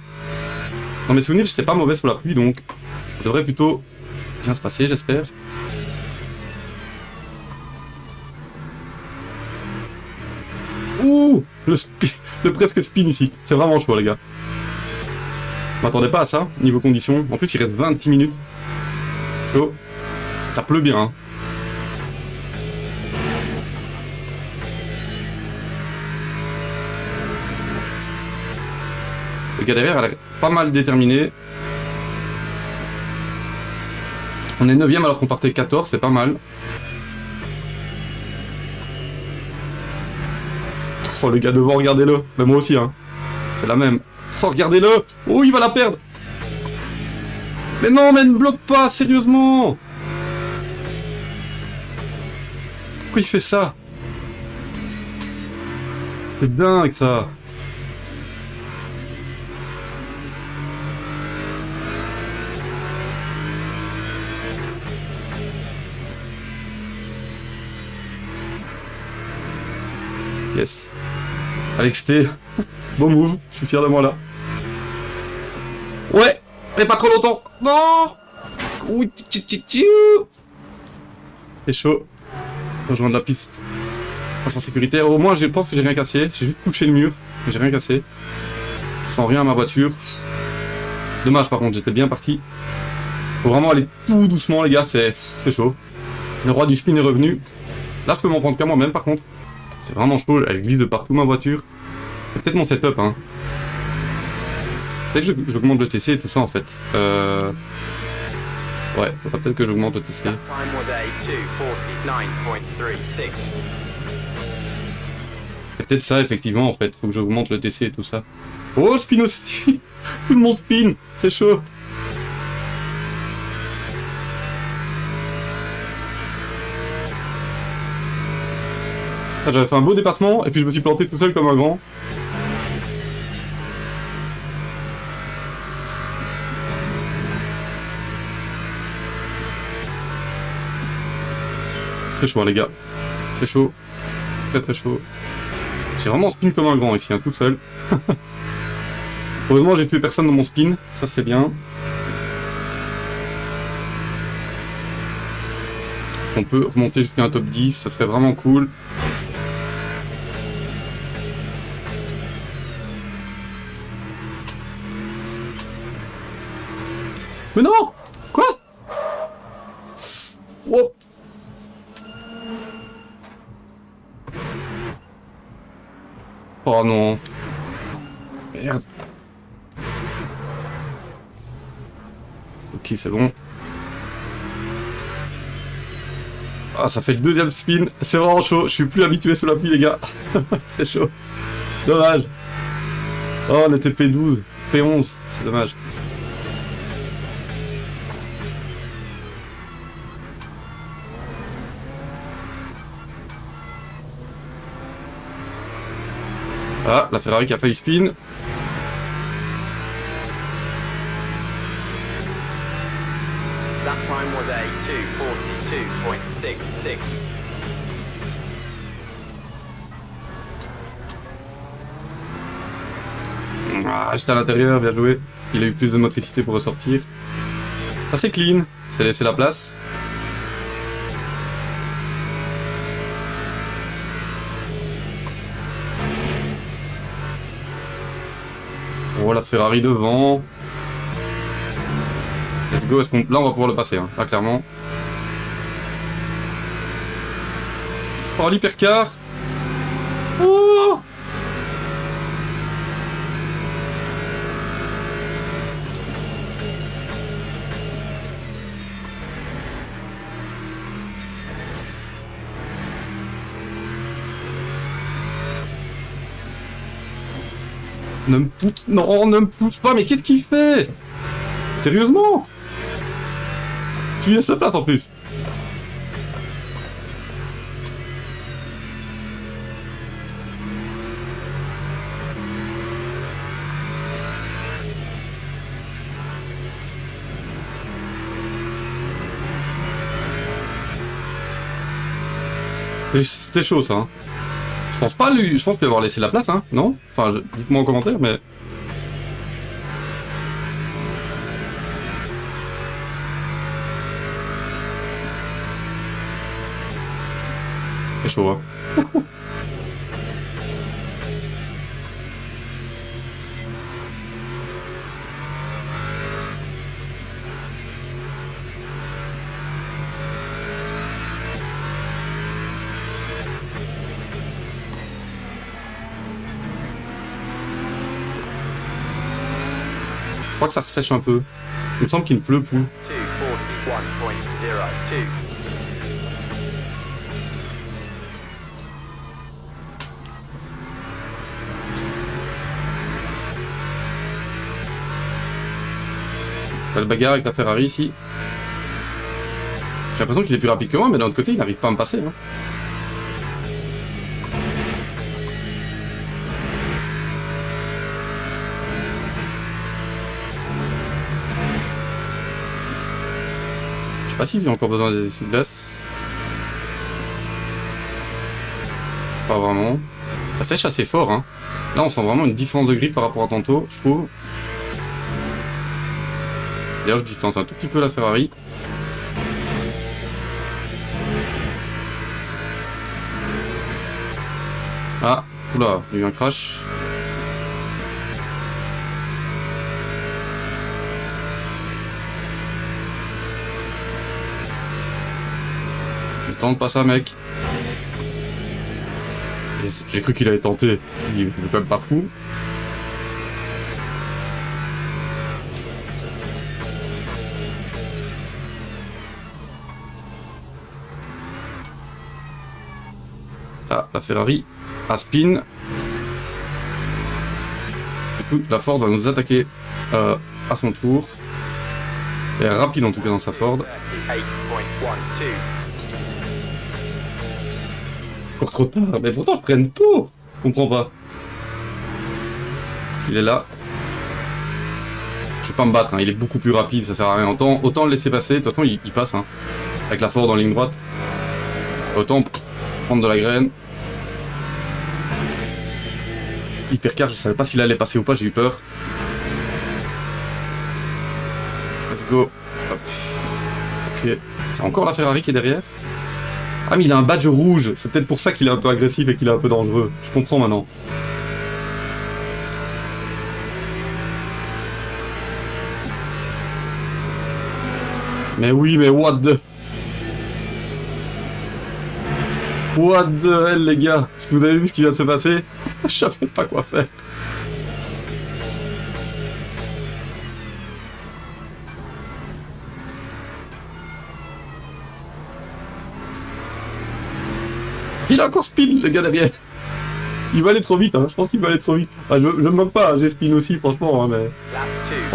Dans mes souvenirs, j'étais pas mauvais sous la pluie, donc ça devrait plutôt bien se passer, j'espère. Ouh, le presque spin ici. C'est vraiment chaud, les gars. Je m'attendais pas à ça, niveau conditions. En plus, il reste 26 minutes. Chaud. Ça pleut bien, hein. Le gars derrière a l'air pas mal déterminé. On est 9ème alors qu'on partait 14, c'est pas mal. Oh, le gars devant, regardez-le. Mais moi aussi, hein. C'est la même. Oh, regardez-le. Oh, il va la perdre. Mais non, mais ne bloque pas, sérieusement. Pourquoi il fait ça? C'est dingue, ça. Yes. Alex T. Bon move, je suis fier de moi là. Ouais, mais pas trop longtemps. Non. Ouh, c'est chaud. Rejoindre la piste. Passe en sécurité. Au moins, je pense que j'ai rien cassé. J'ai juste touché le mur, mais j'ai rien cassé. Je sens rien à ma voiture. Dommage par contre, j'étais bien parti. Faut vraiment aller tout doucement, les gars, c'est chaud. Le roi du spin est revenu. Là, je peux m'en prendre qu'à moi-même par contre. C'est vraiment chaud, elle glisse de partout ma voiture. C'est peut-être mon setup, hein. Peut-être que j'augmente le TC et tout ça en fait. Ouais, faudra peut-être que j'augmente le TC. C'est peut-être ça effectivement en fait, faut que j'augmente le TC et tout ça. Oh, spin aussi. Tout le monde spin, c'est chaud. J'avais fait un beau dépassement et puis je me suis planté tout seul comme un grand. C'est chaud, hein, les gars. C'est chaud. Très très chaud. J'ai vraiment spin comme un grand ici, hein, tout seul. Heureusement, j'ai tué personne dans mon spin. Ça, c'est bien. Est-ce qu'on peut remonter jusqu'à un top 10? Ça serait vraiment cool. Mais non! Quoi? Oh. Oh non. Merde. Ok, c'est bon. Ah, ça fait le deuxième spin. C'est vraiment chaud. Je suis plus habitué sous la pluie, les gars. C'est chaud. Dommage. Oh, on était P12. P11. C'est dommage. Ah, la Ferrari qui a failli spin. That time was a 2:42.66. Ah, j'étais à l'intérieur, bien joué. Il a eu plus de motricité pour ressortir. Ça c'est clean, c'est laissé la place. Oh, la Ferrari devant. Let's go, là on va pouvoir le passer, hein. Là clairement. Oh, l'hypercar. Oh. Non, ne me pousse pas, mais qu'est-ce qu'il fait? Sérieusement? Tu laisses sa place en plus. C'était chaud ça, hein. Je pense pas lui, je pense lui avoir laissé la place, hein, non? Enfin, dites-moi en commentaire, mais... C'est chaud, hein. Je crois que ça ressèche un peu. Il me semble qu'il ne pleut plus. 241.02. Belle bagarre avec la Ferrari ici. J'ai l'impression qu'il est plus rapide que moi, mais d'un autre côté, il n'arrive pas à me passer. Hein. Je sais pas s'il a encore besoin des essuie-glaces. Pas vraiment. Ça sèche assez fort. Hein. Là, on sent vraiment une différence de grip par rapport à tantôt, je trouve. D'ailleurs, je distance un tout petit peu la Ferrari. Ah, oula, il y a eu un crash. Ne tente pas ça, mec. Yes, j'ai cru qu'il allait tenter. Il est quand même pas fou. Ah, la Ferrari à spin. Du coup, la Ford va nous attaquer à son tour. Elle est rapide en tout cas dans sa Ford. 38.12. Encore trop tard, mais pourtant je prenne tôt. Je comprends pas. Parce qu'il est là. Je vais pas me battre, hein. Il est beaucoup plus rapide, ça sert à rien. Autant le laisser passer, de toute façon il passe. Hein. Avec la Ford en ligne droite. Autant prendre de la graine. Hypercar, je savais pas s'il allait passer ou pas, j'ai eu peur. Let's go. Hop. Ok. C'est encore la Ferrari qui est derrière. Ah mais il a un badge rouge, c'est peut-être pour ça qu'il est un peu agressif et qu'il est un peu dangereux. Je comprends maintenant. Mais oui, mais what the... What the hell, les gars? Est-ce que vous avez vu ce qui vient de se passer? Je savais pas quoi faire. Il a encore spin, le gars derrière. Il va aller trop vite, hein. Je pense qu'il va aller trop vite. Ah, je me moque pas, hein. J'ai spin aussi, franchement. Hein, mais...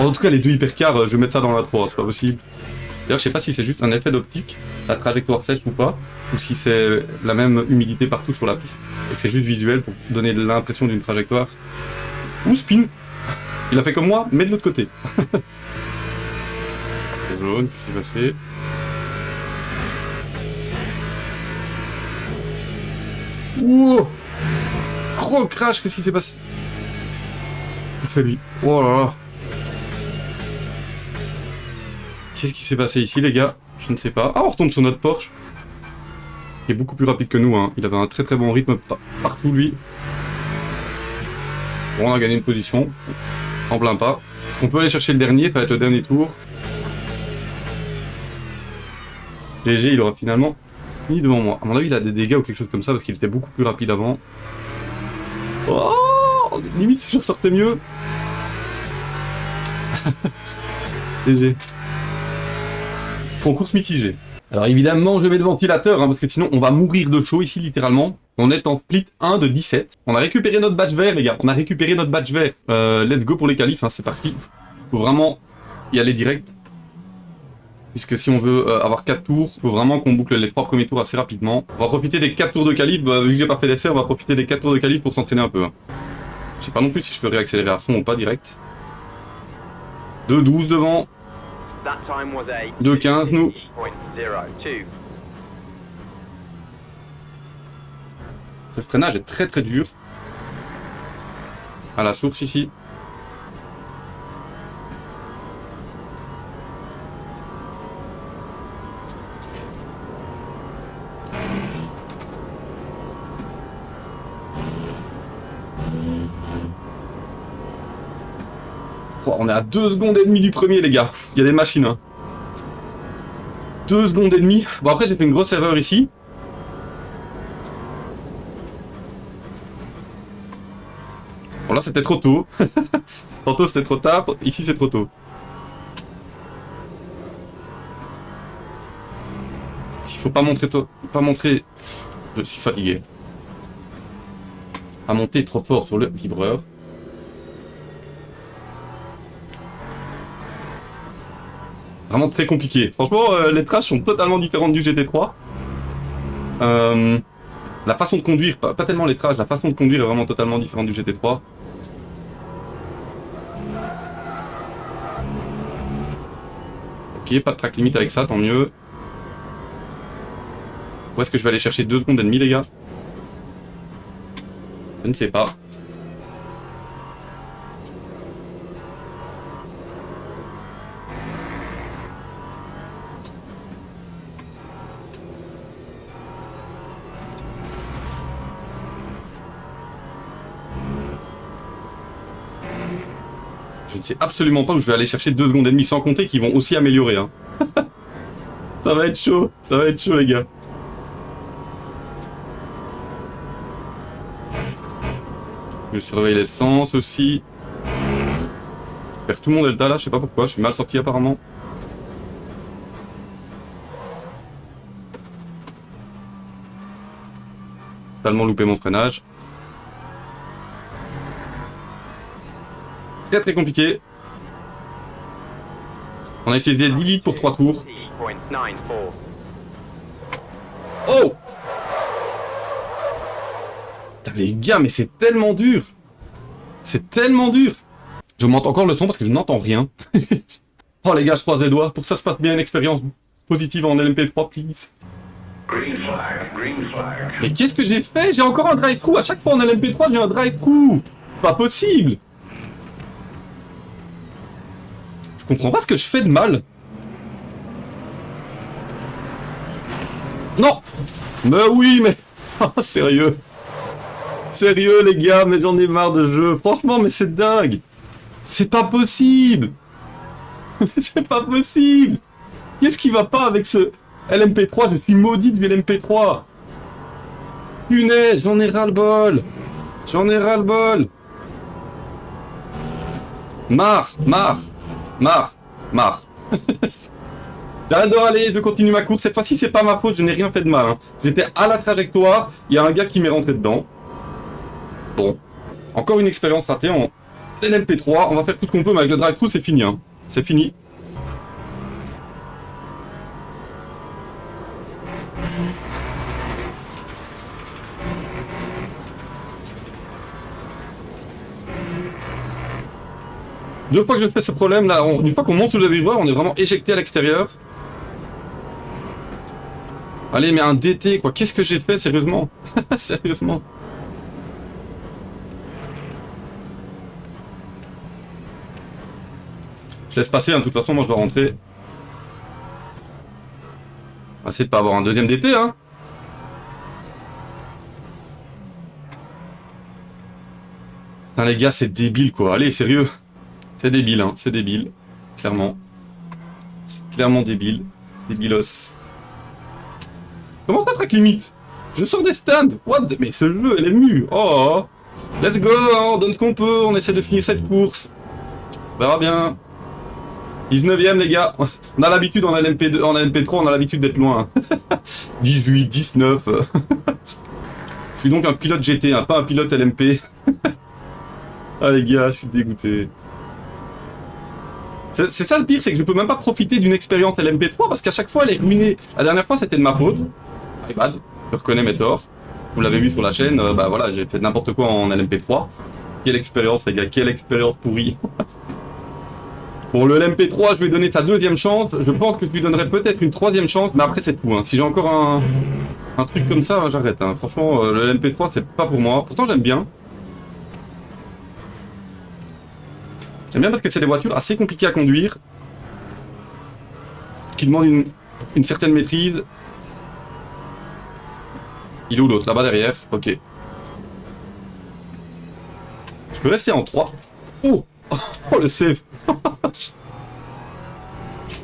En tout cas, les deux hypercars, je vais mettre ça dans la 3, c'est pas possible. D'ailleurs, je sais pas si c'est juste un effet d'optique, la trajectoire sèche ou pas, ou si c'est la même humidité partout sur la piste, et que c'est juste visuel pour donner l'impression d'une trajectoire. Ou spin. Il a fait comme moi, mais de l'autre côté. Jaune, qu'est-ce qui s'est passé? Wow! Gros crash, qu'est-ce qui s'est passé? Il fait lui. Oh là là. Qu'est-ce qui s'est passé ici, les gars? Je ne sais pas. Ah, on retombe sur notre Porsche. Il est beaucoup plus rapide que nous, hein. Il avait un très très bon rythme partout, lui. Bon, on a gagné une position. En plein pas. Est-ce qu'on peut aller chercher le dernier? Ça va être le dernier tour. GG, il aura finalement fini devant moi. À mon avis, il a des dégâts ou quelque chose comme ça parce qu'il était beaucoup plus rapide avant. Oh, limite si je ressortais mieux. GG. Concours mitigé. Alors évidemment, je mets le ventilateur, hein, parce que sinon on va mourir de chaud ici, littéralement. On est en split 1 de 17. On a récupéré notre badge vert, les gars. On a récupéré notre badge vert. Let's go pour les qualifs, hein, c'est parti. Faut vraiment y aller direct. Puisque si on veut avoir 4 tours, faut vraiment qu'on boucle les 3 premiers tours assez rapidement. On va profiter des 4 tours de qualif. Bah, vu que j'ai pas fait d'essai, on va profiter des 4 tours de qualif pour s'entraîner un peu. Hein. Je sais pas non plus si je peux réaccélérer à fond ou pas direct. 2-12 devant. 2-15 nous. Ce freinage est très très dur. À la source ici. Oh, on est à 2 secondes et demie du premier, les gars. Il y a des machines, hein. 2 secondes et demie. Bon, après, j'ai fait une grosse erreur ici. Bon, là, c'était trop tôt. Tantôt, c'était trop tard. Ici, c'est trop tôt. Il faut pas montrer... Pas montrer... Je suis fatigué. Pas monter trop fort sur le vibreur. Vraiment très compliqué. Franchement, les traces sont totalement différentes du GT3. La façon de conduire, pas tellement les traces, la façon de conduire est vraiment totalement différente du GT3. Ok, pas de track limite avec ça, tant mieux. Où est-ce que je vais aller chercher 2 secondes et demie, les gars? Je ne sais pas. Je ne sais absolument pas où je vais aller chercher 2 secondes et demie, sans compter qu'ils vont aussi améliorer. Hein. Ça va être chaud les gars. Je surveille l'essence aussi. Je perds tout mon delta là, je sais pas pourquoi, je suis mal sorti apparemment. Totalement loupé mon freinage. Très très compliqué. On a utilisé 10 litres pour 3 tours. Oh! Putain les gars, mais c'est tellement dur! C'est tellement dur! Je monte encore le son parce que je n'entends rien. Oh les gars, je croise les doigts pour que ça se passe bien, une expérience positive en LMP3, please. Green flag, green flag. Mais qu'est-ce que j'ai fait? J'ai encore un drive-thru. À chaque fois en LMP3, j'ai un drive-thru. C'est pas possible. Je comprends pas ce que je fais de mal. Non! Mais oui, mais... Oh, sérieux. Sérieux, les gars, mais j'en ai marre de jeu. Franchement, mais c'est dingue. C'est pas possible. C'est pas possible. Qu'est-ce qui va pas avec ce LMP3? Je suis maudit du LMP3. Punaise, j'en ai ras-le-bol. J'en ai ras-le-bol. Marre. J'arrête de râler, je continue ma course. Cette fois-ci, c'est pas ma faute, je n'ai rien fait de mal. Hein. J'étais à la trajectoire, il y a un gars qui m'est rentré dedans. Bon, encore une expérience ratée en LMP3. On va faire tout ce qu'on peut, mais avec le drive-thru, c'est fini. Hein. C'est fini. Deux fois que je fais ce problème là, une fois qu'on monte sur le vibreur, on est vraiment éjecté à l'extérieur. Allez, mais un DT quoi, qu'est-ce que j'ai fait sérieusement? Sérieusement. Je laisse passer, hein. De toute façon moi je dois rentrer. On va essayer de pas avoir un deuxième DT hein. Putain les gars, c'est débile quoi, allez sérieux. C'est débile, hein, c'est débile, clairement. C'est clairement débile. Débilos. Comment ça, track limite? Je sors des stands. What? Mais ce jeu, elle est mue. Oh, let's go, hein, on donne ce qu'on peut, on essaie de finir cette course. On verra bien. 19ème, les gars. On a l'habitude en LMP2, en LMP3, on a l'habitude d'être loin. 18, 19. Je suis donc un pilote GT, hein, pas un pilote LMP. Ah les gars, je suis dégoûté. C'est ça le pire, c'est que je peux même pas profiter d'une expérience LMP3 parce qu'à chaque fois elle est ruinée. La dernière fois c'était de ma faute. My bad, je reconnais mes torts. Vous l'avez vu sur la chaîne, bah voilà, j'ai fait n'importe quoi en LMP3. Quelle expérience les gars, quelle expérience pourrie. Bon, le LMP3, je lui ai donné sa deuxième chance. Je pense que je lui donnerai peut-être une troisième chance, mais après c'est tout. Hein. Si j'ai encore Un truc comme ça, j'arrête. Hein. Franchement, le LMP3, c'est pas pour moi. Pourtant, j'aime bien. J'aime bien parce que c'est des voitures assez compliquées à conduire. Qui demandent une certaine maîtrise. Il est où l'autre? Là-bas derrière. Ok. Je peux rester en 3. Oh, oh le save.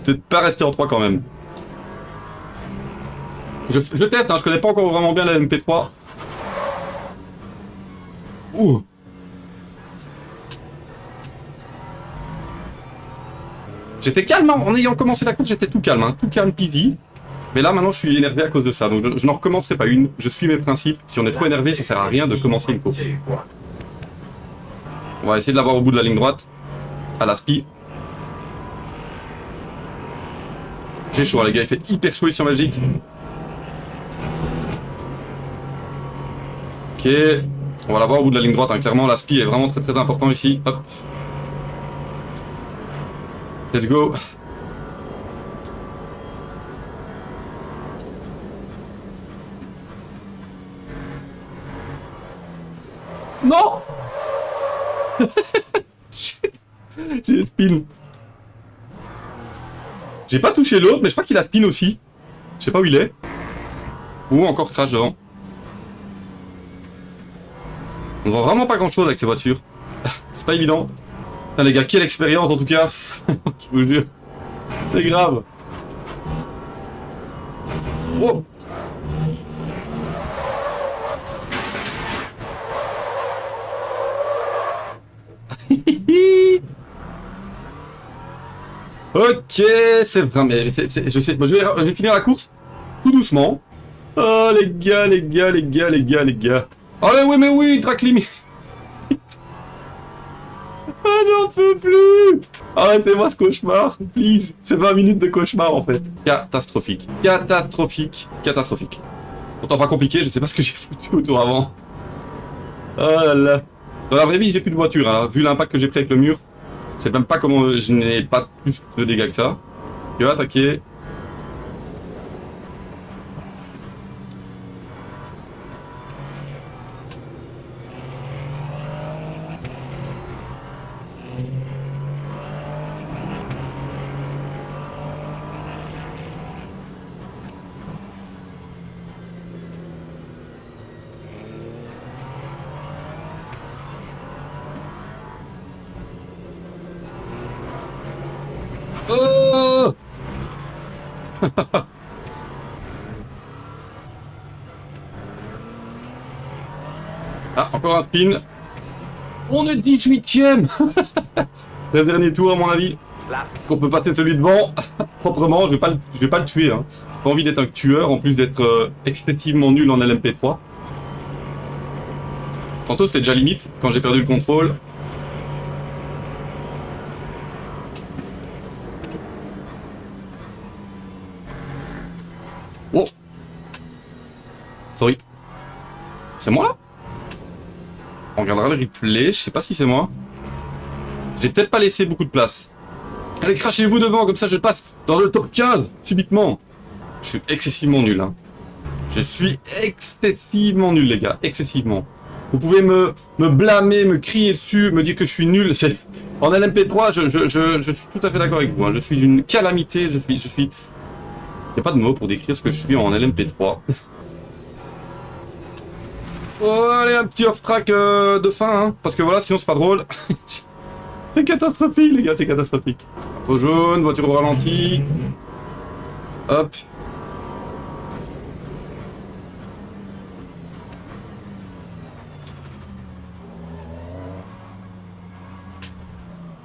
Peut-être pas rester en 3 quand même. Je teste, hein, je connais pas encore vraiment bien la MP3. Ouh. J'étais calme, hein, en ayant commencé la course, j'étais tout calme peasy. Mais là, maintenant, je suis énervé à cause de ça, donc je n'en recommencerai pas une. Je suis mes principes. Si on est trop énervé, ça sert à rien de commencer une course. On va essayer de l'avoir au bout de la ligne droite. À la spi. J'ai chaud, les gars, il fait hyper chaud ici en Belgique. Ok. On va l'avoir au bout de la ligne droite, hein. Clairement, la spi est vraiment très très important ici. Hop. Let's go. Non. J'ai spin. J'ai pas touché l'autre, mais je crois qu'il a spin aussi. Je sais pas où il est. Ou encore crash devant. On voit vraiment pas grand chose avec ces voitures. C'est pas évident. Putain, les gars, quelle expérience en tout cas. Je vous jure. C'est grave. Oh. Ok, c'est vrai, mais je sais, bon, je vais finir la course tout doucement. Oh les gars, les gars, les gars, les gars, les gars. Oh oui, mais oui, track limit. Ah, j'en peux plus. Arrêtez-moi ce cauchemar, please. C'est 20 minutes de cauchemar en fait. Catastrophique, catastrophique, catastrophique. Pourtant pas compliqué, je sais pas ce que j'ai foutu autour avant. Oh là là. Dans la vraie vie, j'ai plus de voiture, hein. Vu l'impact que j'ai pris avec le mur. Je sais même pas comment je n'ai pas plus de dégâts que ça. Tu vas attaquer. Oh. Ah, encore un spin. On est 18ème. Le dernier tour à mon avis. Est-ce qu'on peut passer celui devant proprement? Je vais pas le tuer. Hein. J'ai pas envie d'être un tueur, en plus d'être excessivement nul en LMP3. Tantôt c'était déjà limite quand j'ai perdu le contrôle. Oh. Sorry. C'est moi là? On regardera le replay, je sais pas si c'est moi. J'ai peut-être pas laissé beaucoup de place. Allez, crachez-vous devant, comme ça je passe dans le top 15, subitement. Je suis excessivement nul, hein. Je suis excessivement nul, les gars, excessivement. Vous pouvez me blâmer, me crier dessus, me dire que je suis nul. En LMP3, je suis tout à fait d'accord avec vous, hein. Je suis une calamité, je suis... Il n'y a pas de mots pour décrire ce que je suis en LMP3. Oh, allez, un petit off-track de fin, hein, parce que voilà, sinon c'est pas drôle. C'est catastrophique, les gars, c'est catastrophique. Drapeau jaune, voiture au ralenti. Hop.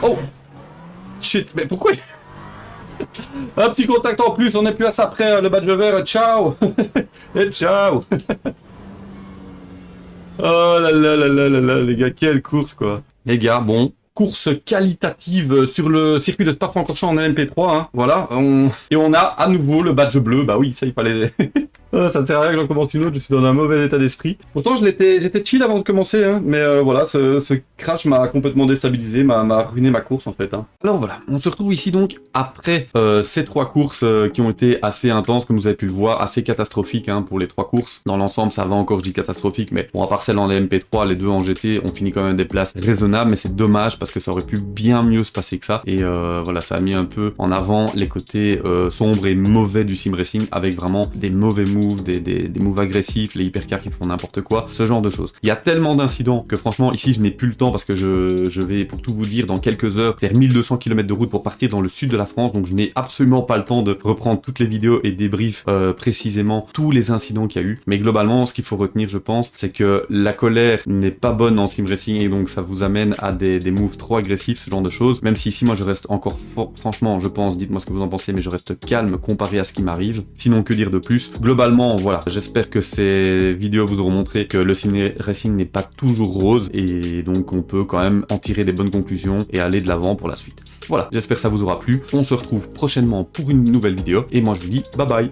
Oh. Shit, mais pourquoi? Un petit contact en plus, on n'est plus à ça près, le badge vert, ciao. Et ciao. Oh là là là là là là, les gars, quelle course quoi. Les gars, bon, course qualitative sur le circuit de Spa-Francorchamps en LMP3, hein, voilà. Et on a à nouveau le badge bleu, bah oui, ça il fallait... Ça ne sert à rien que j'en commence une autre, je suis dans un mauvais état d'esprit. Pourtant, j'étais chill avant de commencer, hein, mais voilà, ce crash m'a complètement déstabilisé, m'a ruiné ma course en fait. Hein. Alors voilà, on se retrouve ici donc après ces 3 courses qui ont été assez intenses, comme vous avez pu le voir, assez catastrophiques hein, pour les 3 courses. Dans l'ensemble, ça va encore, je dis catastrophique, mais bon, à part celle en LMP3, les deux en GT, on finit quand même des places raisonnables, mais c'est dommage parce que ça aurait pu bien mieux se passer que ça. Et voilà, ça a mis un peu en avant les côtés sombres et mauvais du sim racing, avec vraiment des mauvais moves, des moves agressifs, les hypercars qui font n'importe quoi, ce genre de choses. Il y a tellement d'incidents que franchement, ici, je n'ai plus le temps parce que je vais, pour tout vous dire, dans quelques heures, faire 1200 km de route pour partir dans le sud de la France, donc je n'ai absolument pas le temps de reprendre toutes les vidéos et débrief précisément tous les incidents qu'il y a eu. Mais globalement, ce qu'il faut retenir, je pense, c'est que la colère n'est pas bonne en sim racing et donc ça vous amène à des moves trop agressifs, ce genre de choses. Même si ici, moi, je reste encore franchement, je pense, dites-moi ce que vous en pensez, mais je reste calme comparé à ce qui m'arrive. Sinon, que dire de plus? Globalement, voilà, j'espère que ces vidéos vous auront montré que le sim racing n'est pas toujours rose et donc on peut quand même en tirer des bonnes conclusions et aller de l'avant pour la suite. Voilà, j'espère que ça vous aura plu. On se retrouve prochainement pour une nouvelle vidéo et moi je vous dis bye bye.